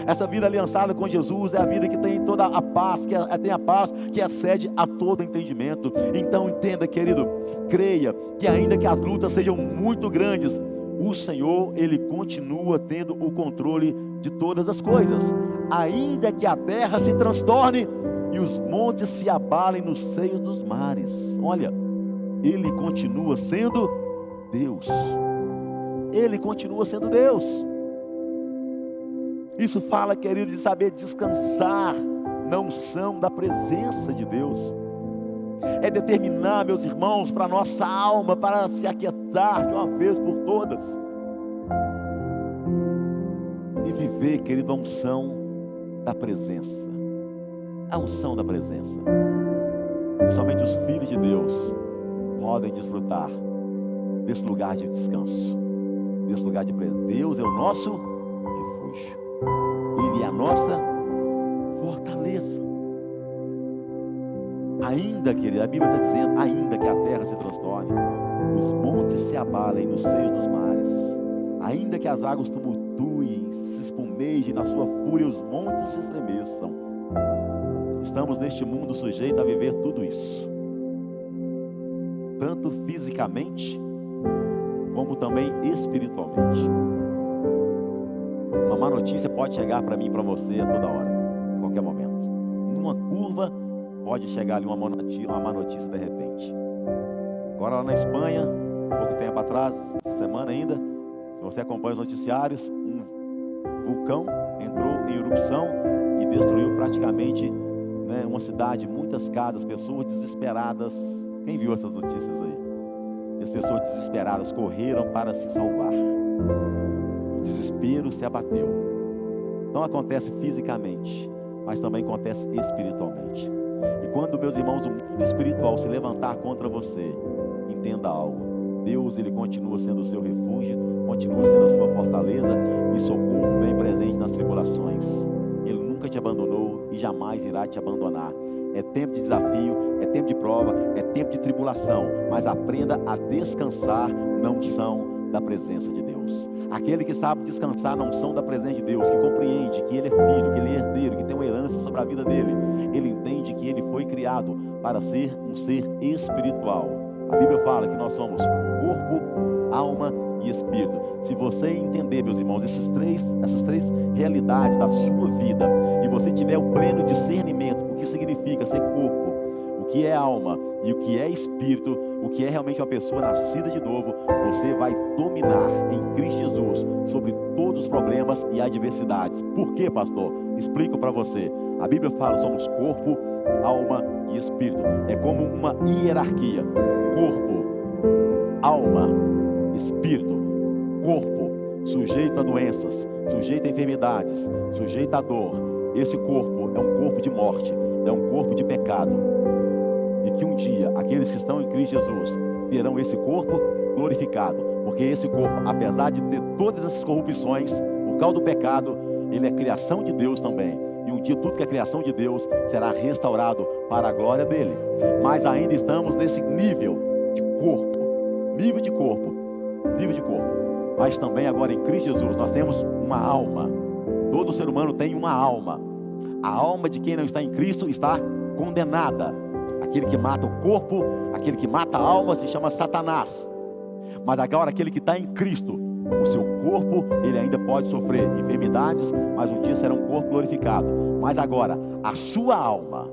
S2: Essa vida aliançada com Jesus é a vida que tem toda a paz, tem a paz que excede a todo entendimento. Então entenda, querido, creia que ainda que as lutas sejam muito grandes, o Senhor, Ele continua tendo o controle de todas as coisas. Ainda que a terra se transtorne e os montes se abalem nos seios dos mares, olha, Ele continua sendo Deus. Ele continua sendo Deus. Isso fala, querido, de saber descansar na unção da presença de Deus. É determinar, meus irmãos, para a nossa alma, para se aquietar de uma vez por todas e viver, querido, a unção da presença. A unção da presença. E somente os filhos de Deus podem desfrutar desse lugar de descanso, desse lugar de presença. Deus é o nosso refúgio. Ele é a nossa fortaleza. Ainda, querido, a Bíblia está dizendo, ainda que a terra se transtorne, os montes se abalem nos seios dos mares, ainda que as águas tumultuem, se espumejem na sua fúria, os montes se estremeçam. Estamos neste mundo sujeitos a viver tudo isso, tanto fisicamente, como também espiritualmente. Uma má notícia pode chegar para mim e para você a toda hora, a qualquer momento. Numa curva, pode chegar ali uma má notícia de repente. Agora lá na Espanha, pouco tempo atrás, semana ainda, se você acompanha os noticiários, um vulcão entrou em erupção e destruiu praticamente, uma cidade, muitas casas, pessoas desesperadas. Quem viu essas notícias aí? E as pessoas desesperadas correram para se salvar. O desespero se abateu. Não acontece fisicamente, mas também acontece espiritualmente. E quando, meus irmãos, o mundo espiritual se levantar contra você, entenda algo: Deus, Ele continua sendo o seu refúgio, continua sendo a sua fortaleza e socorro bem presente nas tribulações. Ele nunca te abandonou e jamais irá te abandonar. É tempo de desafio, é tempo de prova, é tempo de tribulação, mas aprenda a descansar na unção da presença de Deus. Aquele que sabe descansar na unção da presença de Deus, que compreende que ele é filho, que ele é herdeiro, que tem uma herança sobre a vida dele, ele entende que ele foi criado para ser um ser espiritual. A Bíblia fala que nós somos corpo, alma e espírito. Se você entender, meus irmãos, essas três realidades da sua vida, e você tiver o pleno discernimento, o que significa ser corpo, o que é alma e o que é espírito, o que é realmente uma pessoa nascida de novo, você vai dominar em Cristo Jesus sobre todos os problemas e adversidades. Por quê, pastor? Explico para você. A Bíblia fala, somos corpo, alma e espírito. É como uma hierarquia: corpo, alma, espírito. Corpo sujeito a doenças, sujeito a enfermidades, sujeito a dor. Esse corpo é um corpo de morte, é um corpo de pecado. E que um dia aqueles que estão em Cristo Jesus terão esse corpo glorificado, porque esse corpo, apesar de ter todas essas corrupções por causa do pecado, ele é criação de Deus também. E um dia tudo que é criação de Deus será restaurado para a glória dele. Mas ainda estamos nesse nível de corpo, nível de corpo. Mas também agora em Cristo Jesus nós temos uma alma. Todo ser humano tem uma alma. A alma de quem não está em Cristo está condenada. Aquele que mata o corpo, aquele que mata a alma se chama Satanás. Mas agora aquele que está em Cristo, o seu corpo, ele ainda pode sofrer enfermidades, mas um dia será um corpo glorificado. Mas agora, a sua alma,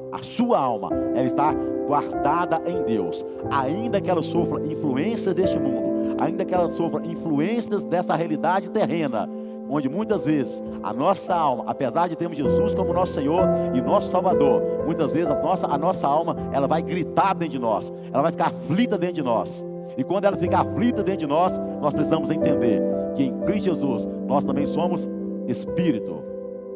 S2: ela está guardada em Deus. Ainda que ela sofra influências deste mundo, ainda que ela sofra influências dessa realidade terrena, onde muitas vezes a nossa alma, apesar de termos Jesus como nosso Senhor e nosso Salvador, muitas vezes a nossa alma, ela vai gritar dentro de nós, ela vai ficar aflita dentro de nós. E quando ela ficar aflita dentro de nós, nós precisamos entender que em Cristo Jesus nós também somos Espírito.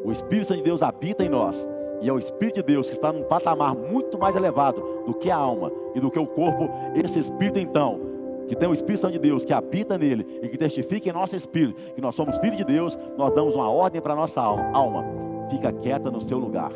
S2: O Espírito Santo de Deus habita em nós, e é o Espírito de Deus que está num patamar muito mais elevado do que a alma e do que o corpo. Esse Espírito então, que tem o Espírito Santo de Deus, que habita nele e que testifica em nosso espírito que nós somos filhos de Deus, nós damos uma ordem para a nossa alma: fica quieta no seu lugar.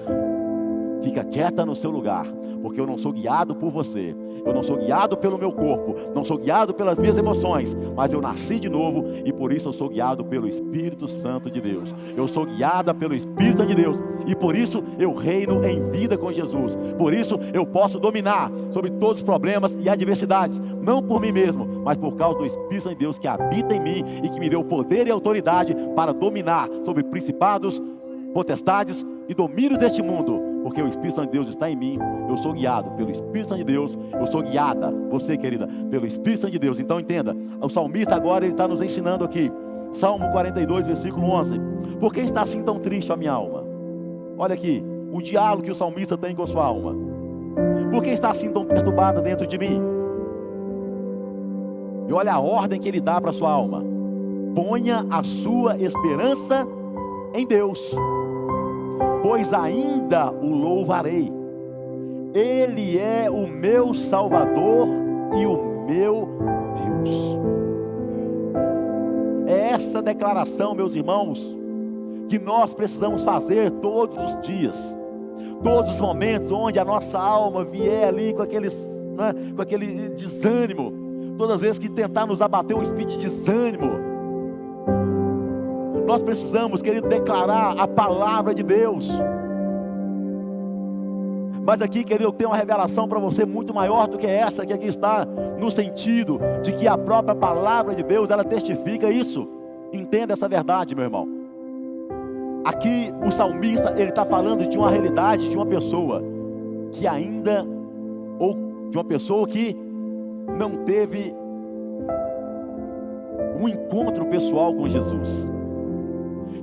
S2: Fica quieta no seu lugar, porque eu não sou guiado por você, eu não sou guiado pelo meu corpo, não sou guiado pelas minhas emoções, mas eu nasci de novo e por isso eu sou guiado pelo Espírito Santo de Deus. Eu sou guiada pelo Espírito Santo de Deus e por isso eu reino em vida com Jesus. Por isso eu posso dominar sobre todos os problemas e adversidades, não por mim mesmo, mas por causa do Espírito Santo de Deus que habita em mim e que me deu poder e autoridade para dominar sobre principados, potestades e domínios deste mundo. Porque o Espírito Santo de Deus está em mim, eu sou guiado pelo Espírito Santo de Deus, eu sou guiada, você querida, pelo Espírito Santo de Deus. Então entenda, o salmista agora ele está nos ensinando aqui, Salmo 42, versículo 11: por que está assim tão triste a minha alma? Olha aqui, o diálogo que o salmista tem com a sua alma. Por que está assim tão perturbada dentro de mim? E olha a ordem que ele dá para a sua alma: ponha a sua esperança em Deus. pois ainda o louvarei. Ele é o meu Salvador e o meu Deus. É essa declaração, meus irmãos, que nós precisamos fazer todos os dias, todos os momentos onde a nossa alma vier ali com aquele desânimo, todas as vezes que tentar nos abater um espírito de desânimo, nós precisamos, querido, declarar a palavra de Deus. Mas aqui, querido, eu tenho uma revelação para você muito maior do que essa que aqui está, no sentido de que a própria palavra de Deus, ela testifica isso. Entenda essa verdade, meu irmão. Aqui o salmista, ele está falando de uma realidade, de uma pessoa que ainda, ou de uma pessoa que não teve um encontro pessoal com Jesus,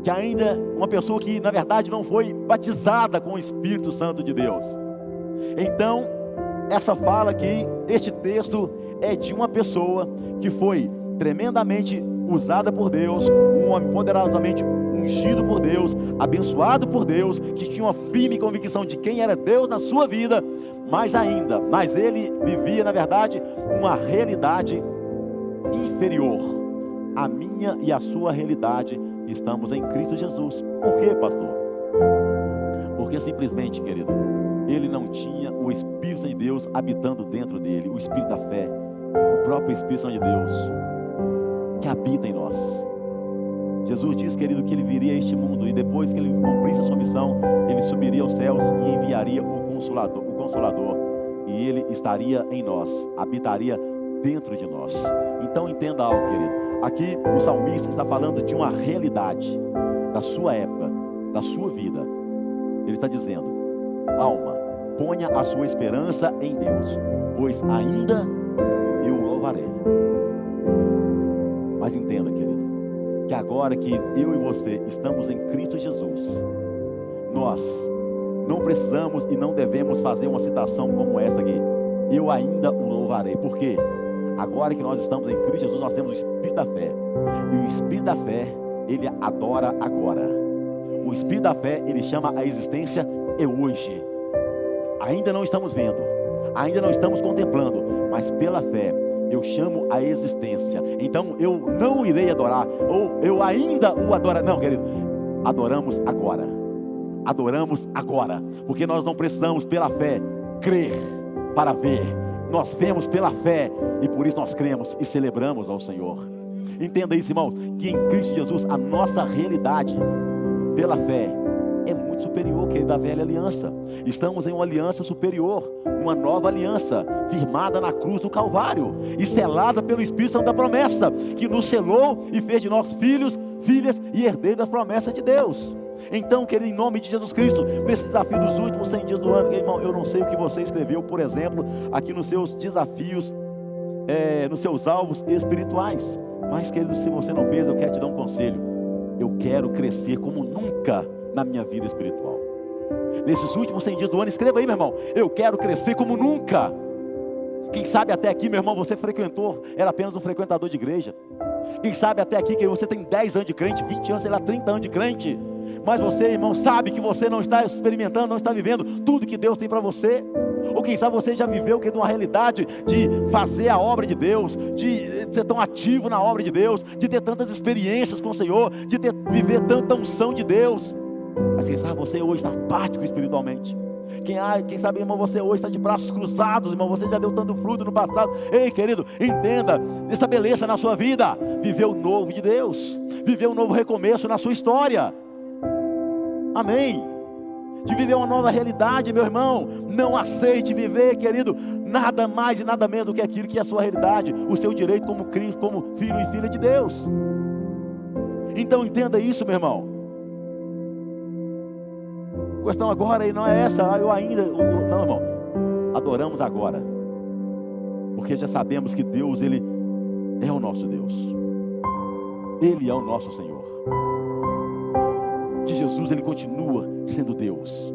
S2: que ainda, uma pessoa que na verdade não foi batizada com o Espírito Santo de Deus. Então, essa fala aqui, este texto é de uma pessoa que foi tremendamente usada por Deus, um homem poderosamente ungido por Deus, abençoado por Deus, que tinha uma firme convicção de quem era Deus na sua vida, mas ele vivia, na verdade, uma realidade inferior à minha e à sua realidade, que estamos em Cristo Jesus. Por quê, pastor? Porque simplesmente, querido, ele não tinha o Espírito de Deus habitando dentro dele, o Espírito da fé, o próprio Espírito de Deus, que habita em nós. Jesus diz, querido, que ele viria a este mundo, e depois que ele cumprisse a sua missão, ele subiria aos céus e enviaria o Consolador, e ele estaria em nós, habitaria dentro de nós. Então entenda algo, querido, aqui o salmista está falando de uma realidade da sua época, da sua vida. Ele está dizendo: alma, ponha a sua esperança em Deus, pois ainda eu o louvarei. Mas entenda, querido, que agora que eu e você estamos em Cristo Jesus, nós não precisamos e não devemos fazer uma citação como essa aqui: eu ainda o louvarei. Por quê? Agora que nós estamos em Cristo Jesus, nós temos o Espírito da fé, e o Espírito da fé, ele adora agora. O Espírito da fé, ele chama a existência é hoje. Ainda não estamos vendo, ainda não estamos contemplando, mas pela fé eu chamo a existência. Então eu não irei adorar, ou eu ainda o adoro. Não, querido, adoramos agora. Adoramos agora, porque nós não precisamos pela fé crer para ver. Nós vemos pela fé, e por isso nós cremos e celebramos ao Senhor. Entenda isso, irmão, que em Cristo Jesus a nossa realidade pela fé é muito superior que a da velha aliança. Estamos em uma aliança superior, uma nova aliança, firmada na cruz do Calvário, e selada pelo Espírito Santo da promessa, que nos selou e fez de nós filhos, filhas e herdeiros das promessas de Deus. Então, querido, em nome de Jesus Cristo, nesse desafio dos últimos 100 dias do ano, irmão, eu não sei o que você escreveu, por exemplo, aqui nos seus desafios, nos seus alvos espirituais, mas, querido, se você não fez, eu quero te dar um conselho. Eu quero crescer como nunca na minha vida espiritual. Nesses últimos 100 dias do ano, escreva aí, meu irmão: eu quero crescer como nunca. Quem sabe até aqui, meu irmão, você frequentou, era apenas um frequentador de igreja. Quem sabe até aqui que você tem 10 anos de crente, 20 anos, sei lá, 30 anos de crente, mas você, irmão, sabe que você não está experimentando, não está vivendo tudo que Deus tem para você. Ou quem sabe você já viveu que de uma realidade de fazer a obra de Deus, de ser tão ativo na obra de Deus, de ter tantas experiências com o Senhor, de viver tanta unção de Deus. Mas quem sabe você hoje está apático espiritualmente. Quem sabe, irmão, você hoje está de braços cruzados, irmão, você já deu tanto fruto no passado. Ei, querido, entenda, estabeleça na sua vida, viver o novo de Deus, viver um novo recomeço na sua história. Amém? De viver uma nova realidade, meu irmão. Não aceite viver, querido, nada mais e nada menos do que aquilo que é a sua realidade, o seu direito como Cristo, como filho e filha de Deus. Então entenda isso, meu irmão. A questão agora aí não é essa, não, irmão, adoramos agora, porque já sabemos que Deus, Ele é o nosso Deus, Ele é o nosso Senhor. De Jesus, Ele continua sendo Deus,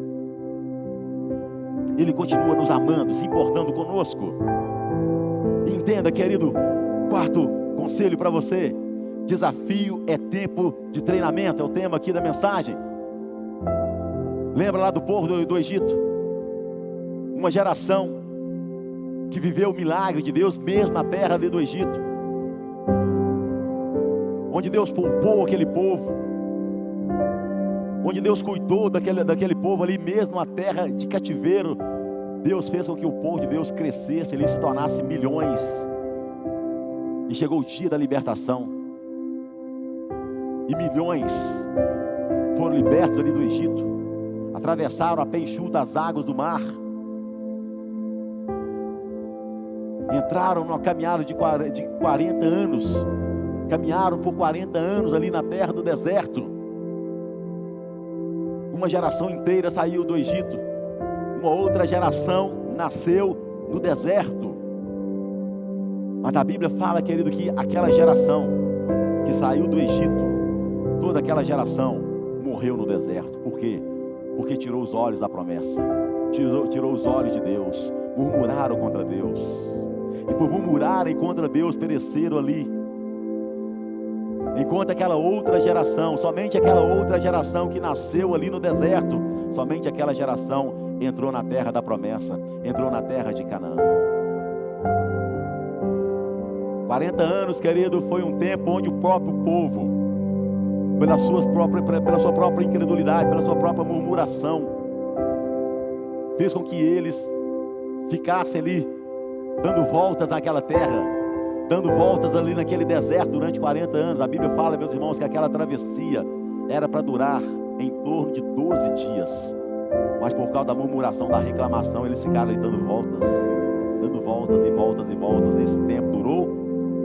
S2: Ele continua nos amando, se importando conosco. Entenda, querido, quarto conselho para você: desafio é tempo de treinamento, é o tema aqui da mensagem. Lembra lá do povo do Egito? Uma geração que viveu o milagre de Deus mesmo na terra do Egito, onde Deus poupou aquele povo, onde Deus cuidou daquele povo ali mesmo na terra de cativeiro. Deus fez com que o povo de Deus crescesse, ele se tornasse milhões, e chegou o dia da libertação, e milhões foram libertos ali do Egito, atravessaram a pé enxuto as águas do mar, entraram numa caminhada de 40 anos, caminharam por 40 anos ali na terra do deserto. Uma geração inteira saiu do Egito, uma outra geração nasceu no deserto. Mas a Bíblia fala, querido, que aquela geração que saiu do Egito, toda aquela geração morreu no deserto. Por quê? Porque tirou os olhos da promessa, tirou os olhos de Deus, murmuraram contra Deus, e por murmurarem contra Deus pereceram ali. Enquanto aquela outra geração, somente aquela outra geração que nasceu ali no deserto, somente aquela geração entrou na terra da promessa, entrou na terra de Canaã. 40 anos, querido, foi um tempo onde o próprio povo, pela sua própria incredulidade, pela sua própria murmuração, fez com que eles ficassem ali, dando voltas naquela terra, dando voltas ali naquele deserto durante 40 anos. A Bíblia fala, meus irmãos, que aquela travessia era para durar em torno de 12 dias. Mas por causa da murmuração, da reclamação, eles ficaram ali dando voltas e voltas e voltas. Esse tempo durou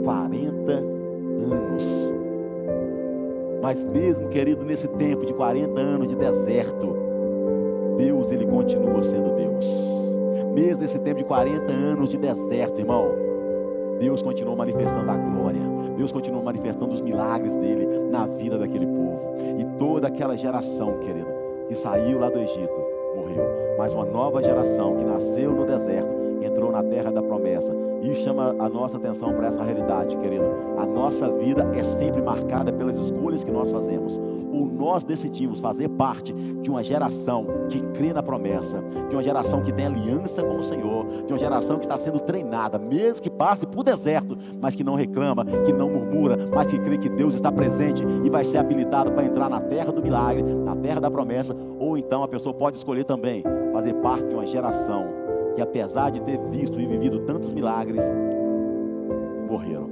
S2: 40 anos. Mas mesmo, querido, nesse tempo de 40 anos de deserto, Deus, ele continua sendo Deus. Mesmo nesse tempo de 40 anos de deserto, irmão, Deus continuou manifestando a glória, Deus continuou manifestando os milagres dele na vida daquele povo. E toda aquela geração, querido, que saiu lá do Egito, morreu. Mas uma nova geração que nasceu no deserto, entrou na terra da promessa. E chama a nossa atenção para essa realidade, querido. A nossa vida é sempre marcada pelas escolhas que nós fazemos. Ou nós decidimos fazer parte de uma geração que crê na promessa, de uma geração que tem aliança com o Senhor, de uma geração que está sendo treinada, mesmo que passe por deserto, mas que não reclama, que não murmura, mas que crê que Deus está presente e vai ser habilitado para entrar na terra do milagre, na terra da promessa. Ou então a pessoa pode escolher também fazer parte de uma geração que, apesar de ter visto e vivido tantos milagres, morreram.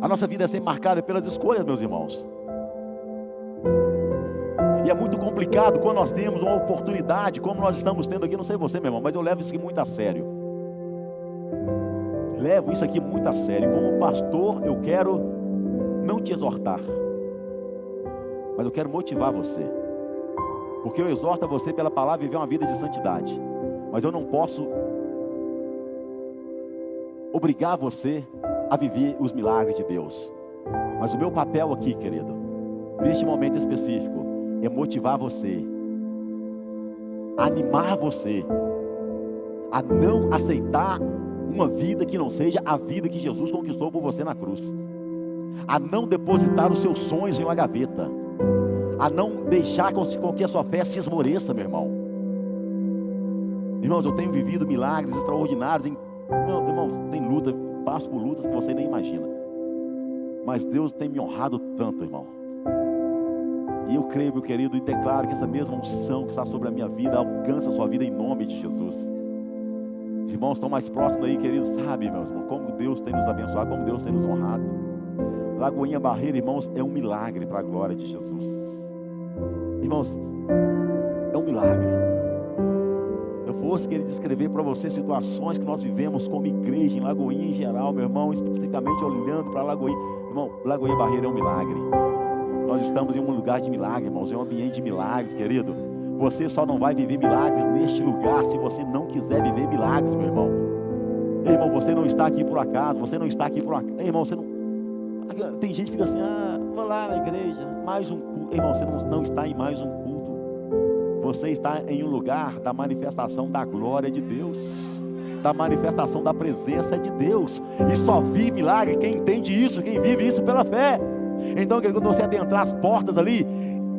S2: A nossa vida é sempre marcada pelas escolhas, meus irmãos. E é muito complicado quando nós temos uma oportunidade, como nós estamos tendo aqui. Não sei você, meu irmão, mas eu levo isso aqui muito a sério. Levo isso aqui muito a sério. Como pastor, eu quero não te exortar, mas eu quero motivar você. Porque eu exorto a você pela palavra viver uma vida de santidade. Mas eu não posso obrigar você a viver os milagres de Deus. Mas o meu papel aqui, querido, neste momento específico, é motivar você, animar você a não aceitar uma vida que não seja a vida que Jesus conquistou por você na cruz, a não depositar os seus sonhos em uma gaveta, a não deixar com que a sua fé se esmoreça, meu irmão. Irmãos, eu tenho vivido milagres extraordinários. Irmãos, tem luta, passo por lutas que você nem imagina. Mas Deus tem me honrado tanto, irmão. E eu creio, meu querido, e declaro que essa mesma unção que está sobre a minha vida alcança a sua vida em nome de Jesus. Os irmãos estão mais próximos aí, queridos, sabe, meus irmãos, como Deus tem nos abençoado, como Deus tem nos honrado. Lagoinha Barreira, irmãos, é um milagre para a glória de Jesus. Irmãos, é um milagre. Eu fosse querer descrever para você situações que nós vivemos como igreja em Lagoinha em geral, meu irmão, especificamente olhando para Lagoinha. Irmão, Lagoinha Barreira é um milagre. Nós estamos em um lugar de milagre, irmãos, é um ambiente de milagres, querido. Você só não vai viver milagres neste lugar se você não quiser viver milagres, meu irmão. Ei, irmão, você não está aqui por acaso, você não está aqui por acaso. Ei, irmão, você não... Tem gente que fica assim, vou lá na igreja, mais um culto. Ei, irmão, você não está em mais um culto. Você está em um lugar da manifestação da glória de Deus, da manifestação da presença de Deus. E só vive milagre quem entende isso, quem vive isso pela fé. Então, quando você adentrar as portas ali,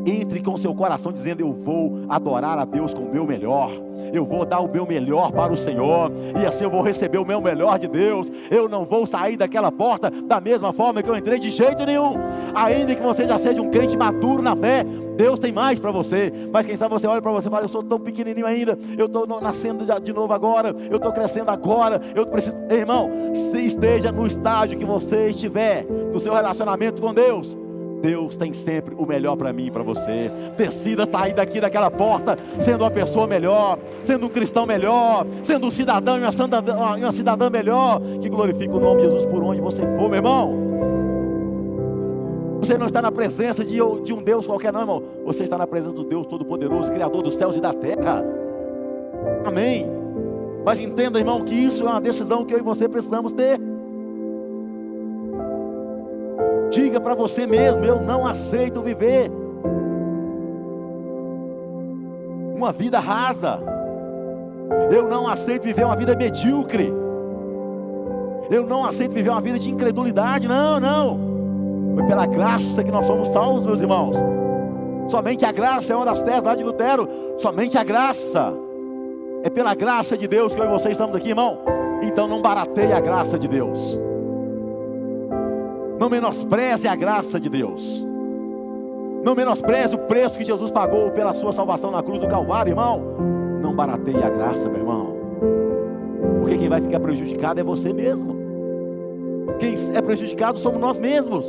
S2: Entre com o seu coração dizendo: eu vou adorar a Deus com o meu melhor, eu vou dar o meu melhor para o Senhor, e assim eu vou receber o meu melhor de Deus. Eu não vou sair daquela porta da mesma forma que eu entrei, de jeito nenhum. Ainda que você já seja um crente maduro na fé, Deus tem mais para você. Mas quem sabe você olha para você e fala: eu sou tão pequenininho ainda, eu estou nascendo de novo agora, eu estou crescendo agora, eu preciso. Irmão, se esteja no estágio que você estiver no seu relacionamento com Deus, Deus tem sempre o melhor para mim e para você. Decida sair daqui daquela porta sendo uma pessoa melhor, sendo um cristão melhor, sendo um cidadão e uma cidadã melhor, que glorifica o nome de Jesus por onde você for, meu irmão. Você não está na presença de um Deus qualquer não, irmão. Você está na presença do Deus Todo-Poderoso, Criador dos céus e da terra. Amém. Mas entenda, irmão, que isso é uma decisão que eu e você precisamos ter. Diga para você mesmo: eu não aceito viver uma vida rasa. Eu não aceito viver uma vida medíocre. Eu não aceito viver uma vida de incredulidade. Não, não. Foi pela graça que nós somos salvos, meus irmãos. Somente a graça é uma das teses lá de Lutero. Somente a graça. É pela graça de Deus que eu e você estamos aqui, irmão. Então não barateie a graça de Deus. Não menospreze a graça de Deus. Não menospreze o preço que Jesus pagou pela sua salvação na cruz do Calvário, irmão. Não barateie a graça, meu irmão. Porque quem vai ficar prejudicado é você mesmo. Quem é prejudicado somos nós mesmos.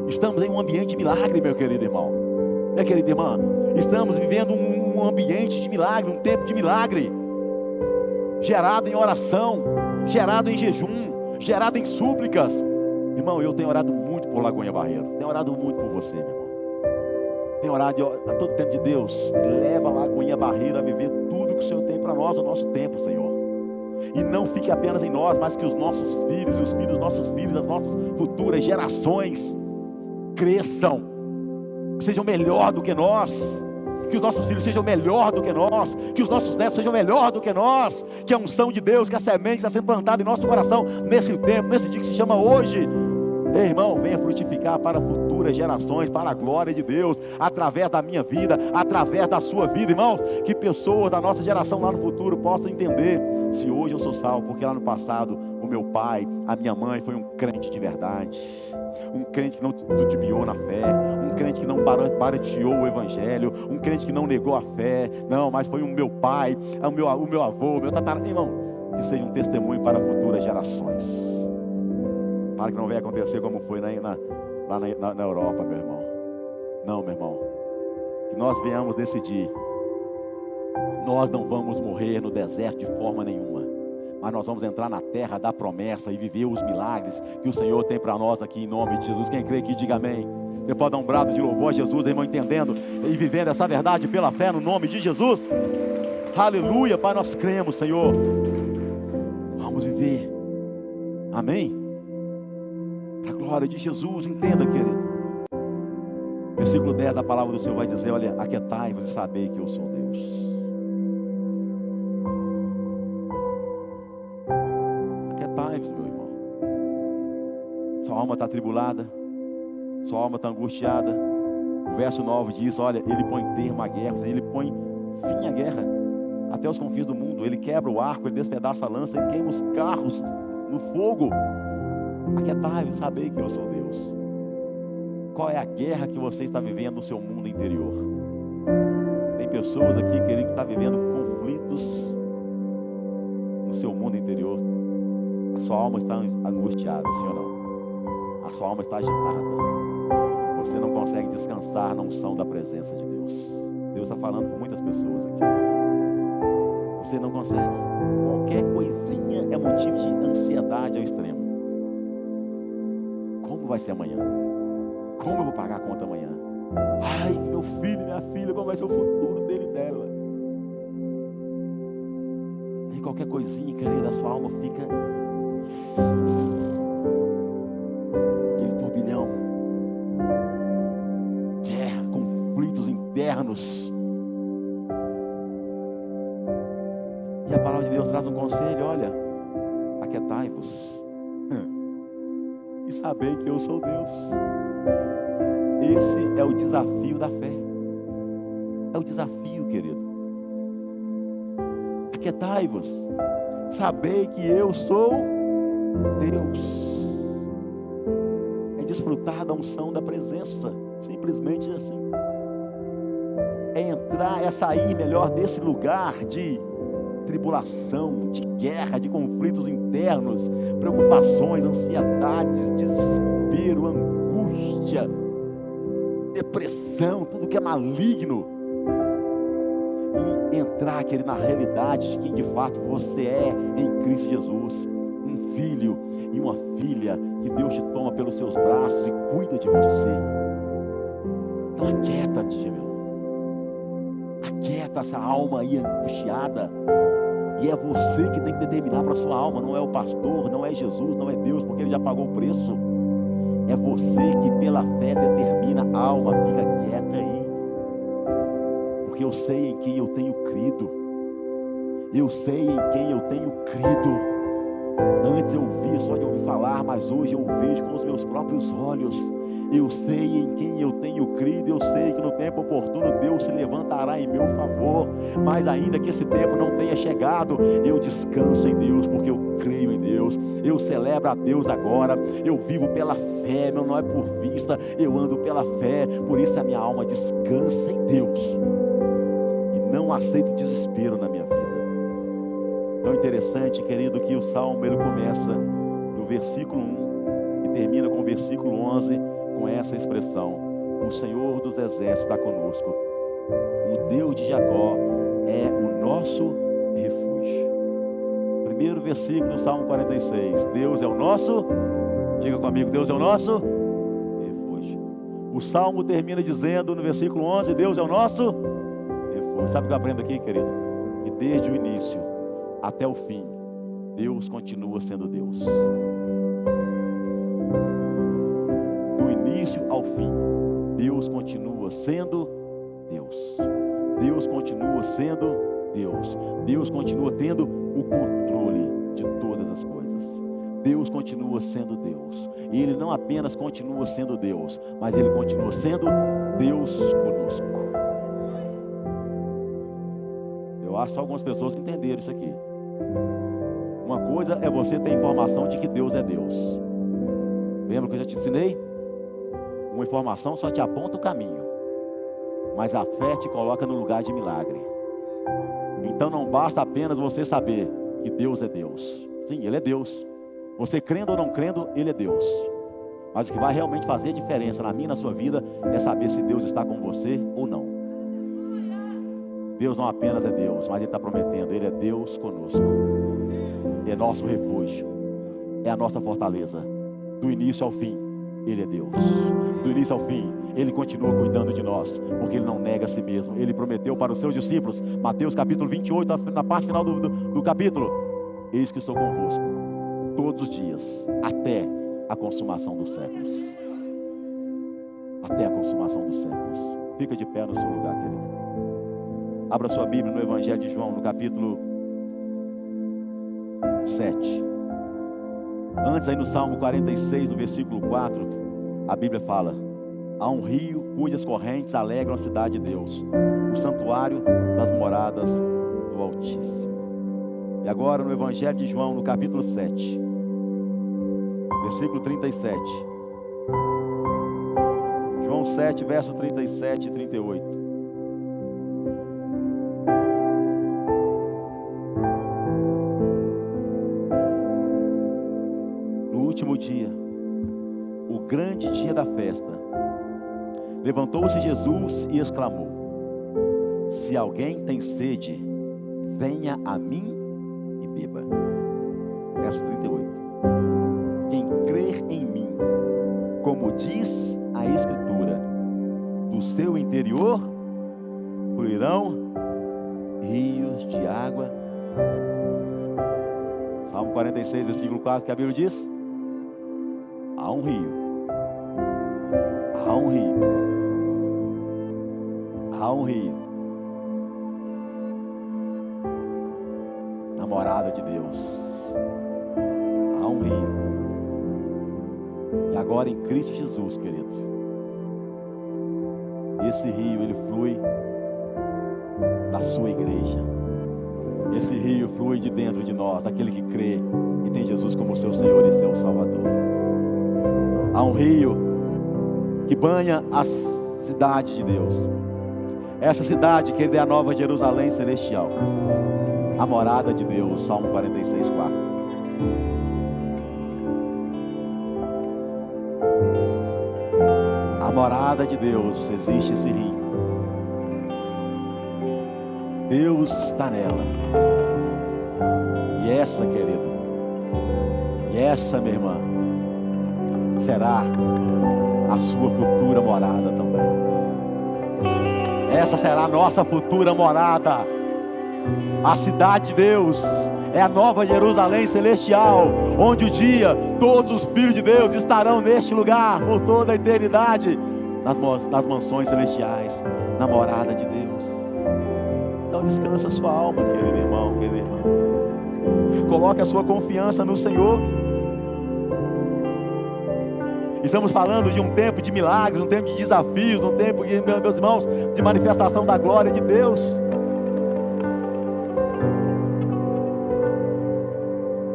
S2: Estamos em um ambiente de milagre, meu querido irmão. Minha querida irmã, estamos vivendo um ambiente de milagre, um tempo de milagre. Gerado em oração, gerado em jejum, gerado em súplicas. Irmão, eu tenho orado muito por Lagoinha Barreiro. Tenho orado muito por você, meu irmão. Tenho orado a todo tempo de Deus. Leva Lagoinha Barreiro a viver tudo que o Senhor tem para nós no nosso tempo, Senhor. E não fique apenas em nós, mas que os nossos filhos e os filhos dos nossos filhos, as nossas futuras gerações cresçam, que sejam melhor do que nós. Que os nossos filhos sejam melhor do que nós, que os nossos netos sejam melhor do que nós, que a unção de Deus, que a semente está sendo plantada em nosso coração, nesse tempo, nesse dia que se chama hoje. Ei, irmão, venha frutificar para futuras gerações, para a glória de Deus, através da minha vida, através da sua vida, irmãos. Que pessoas da nossa geração lá no futuro possam entender: se hoje eu sou salvo, porque lá no passado o meu pai, a minha mãe foi um crente de verdade, um crente que não titubeou na fé, um crente que não barateou o evangelho, um crente que não negou a fé, não, mas foi o meu pai, o meu avô, o meu tataraneto. Irmão, que seja um testemunho para futuras gerações, para que não venha acontecer como foi lá na Europa, meu irmão. Não, meu irmão, que nós venhamos decidir: nós não vamos morrer no deserto de forma nenhuma, mas nós vamos entrar na terra da promessa e viver os milagres que o Senhor tem para nós aqui, em nome de Jesus. Quem crê aqui, diga amém. Você pode dar um brado de louvor a Jesus, irmão, entendendo e vivendo essa verdade pela fé, no nome de Jesus. Aleluia, Pai, nós cremos, Senhor. Vamos viver, amém? Para a glória de Jesus. Entenda, querido. Versículo 10 da palavra do Senhor vai dizer: olha, aquietai-vos e sabei que eu sou Deus. Meu irmão, sua alma está atribulada, sua alma está angustiada. O verso 9 diz: olha, ele põe termo à guerra, ele põe fim à guerra, até os confins do mundo. Ele quebra o arco, ele despedaça a lança, ele queima os carros no fogo. Aquietai-vos, sabei que eu sou Deus. Qual é a guerra que você está vivendo no seu mundo interior? Tem pessoas aqui, querido, que estão vivendo conflitos no seu mundo interior. A sua alma está angustiada, sim ou não? A sua alma está agitada. Você não consegue descansar na unção da presença de Deus. Deus está falando com muitas pessoas aqui. Você não consegue. Qualquer coisinha é motivo de ansiedade ao extremo. Como vai ser amanhã? Como eu vou pagar a conta amanhã? Ai, meu filho e minha filha, como vai ser o futuro dele e dela? E qualquer coisinha, querida, a sua alma fica... aquele turbilhão, guerra, conflitos internos. E a palavra de Deus traz um conselho: olha, aquietai-vos e sabei que eu sou Deus. Esse é o desafio da fé. É o desafio, querido. Aquietai-vos, sabei que eu sou Deus. É desfrutar da unção da presença, simplesmente assim. É entrar, é sair melhor desse lugar de tribulação, de guerra, de conflitos internos, preocupações, ansiedades, desespero, angústia, depressão, tudo que é maligno, e entrar, querido, na realidade de quem de fato você é em Cristo Jesus, um filho e uma filha que Deus te toma pelos seus braços e cuida de você. Então aquieta-te, meu. Aquieta essa alma aí angustiada. E é você que tem que determinar para a sua alma. Não é o pastor, não é Jesus, não é Deus, porque Ele já pagou o preço. É você que pela fé determina a alma. Fica quieta aí, porque eu sei em quem eu tenho crido. Eu sei em quem eu tenho crido. Antes eu via só de ouvir falar, mas hoje eu vejo com os meus próprios olhos. Eu sei em quem eu tenho crido. Eu sei que no tempo oportuno Deus se levantará em meu favor. Mas ainda que esse tempo não tenha chegado, eu descanso em Deus, porque eu creio em Deus. Eu celebro a Deus agora. Eu vivo pela fé, meu, não é por vista. Eu ando pela fé. Por isso a minha alma descansa em Deus e não aceito desespero na minha vida. Tão interessante, querido, que o Salmo ele começa no versículo 1 e termina com o versículo 11 com essa expressão: o Senhor dos exércitos está conosco, o Deus de Jacó é o nosso refúgio. Primeiro versículo do Salmo 46, Deus é o nosso, diga comigo, Deus é o nosso refúgio. O Salmo termina dizendo no versículo 11, Deus é o nosso refúgio. Sabe o que eu aprendo aqui, querido? Que desde o início até o fim, Deus continua sendo Deus. Do início ao fim, Deus continua sendo Deus. Deus continua sendo Deus. Deus continua tendo o controle de todas as coisas. Deus continua sendo Deus. E Ele não apenas continua sendo Deus, mas Ele continua sendo Deus conosco. Eu acho que algumas pessoas entenderam isso aqui. Uma coisa é você ter informação de que Deus é Deus. Lembra que eu já te ensinei? Uma informação só te aponta o caminho, mas a fé te coloca no lugar de milagre. Então não basta apenas você saber que Deus é Deus. Sim, Ele é Deus. Você crendo ou não crendo, Ele é Deus. Mas o que vai realmente fazer diferença na minha e na sua vida é saber se Deus está com você ou não. Deus não apenas é Deus, mas Ele está prometendo, Ele é Deus conosco. É nosso refúgio, é a nossa fortaleza. Do início ao fim, Ele é Deus. Do início ao fim, Ele continua cuidando de nós, porque Ele não nega a si mesmo. Ele prometeu para os seus discípulos, Mateus capítulo 28, na parte final do capítulo: eis que estou convosco todos os dias, até a consumação dos séculos. Até a consumação dos séculos. Fica de pé no seu lugar, querido. Abra sua Bíblia no Evangelho de João, no capítulo 7. Antes, aí no Salmo 46, no versículo 4, a Bíblia fala: há um rio cujas correntes alegram a cidade de Deus, o santuário das moradas do Altíssimo. E agora no Evangelho de João, no capítulo 7, versículo 37. João 7, verso 37 e 38. Último dia, o grande dia da festa, levantou-se Jesus e exclamou: se alguém tem sede, venha a mim e beba. Verso 38. Quem crer em mim, como diz a Escritura, do seu interior fluirão rios de água. Salmo 46, versículo 4, que a Bíblia diz: há um rio, há um rio, há um rio, na morada de Deus, há um rio. E agora em Cristo Jesus, querido, Esse rio, ele flui da sua igreja. Esse rio flui de dentro de nós, daquele que crê e tem Jesus como seu Senhor e seu Salvador. Há um rio que banha a cidade de Deus. Essa cidade que é a Nova Jerusalém Celestial, a morada de Deus. Salmo 46, 4. A morada de Deus, existe esse rio. Deus está nela. E essa, querida, e essa, minha irmã, será a sua futura morada também. Essa será a nossa futura morada. A cidade de Deus é a Nova Jerusalém Celestial, onde um dia todos os filhos de Deus estarão neste lugar por toda a eternidade, nas mansões celestiais, na morada de Deus. Então descansa a sua alma, querido irmão, querida irmã. Coloque a sua confiança no Senhor. Estamos falando de um tempo de milagres, um tempo de desafios, um tempo, meus irmãos, de manifestação da glória de Deus.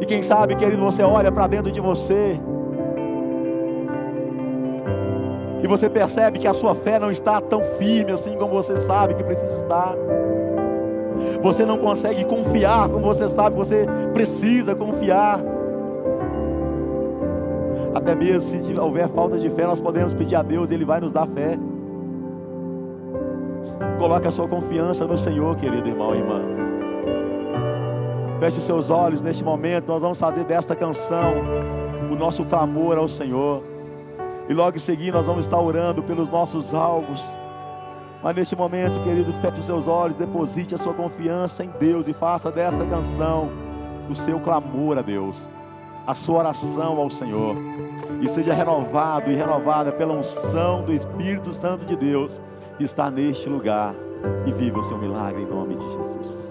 S2: E quem sabe, querido, você olha para dentro de você e você percebe que a sua fé não está tão firme assim como você sabe que precisa estar. Você não consegue confiar como você sabe que você precisa confiar. Até mesmo se houver falta de fé, nós podemos pedir a Deus, Ele vai nos dar fé. Coloque a sua confiança no Senhor, querido irmão e irmã. Feche os seus olhos neste momento. Nós vamos fazer desta canção o nosso clamor ao Senhor. E logo em seguida nós vamos estar orando pelos nossos alvos. Mas neste momento, querido, feche os seus olhos, deposite a sua confiança em Deus e faça dessa canção o seu clamor a Deus, a sua oração ao Senhor, e seja renovado e renovada pela unção do Espírito Santo de Deus que está neste lugar, e viva o seu milagre em nome de Jesus.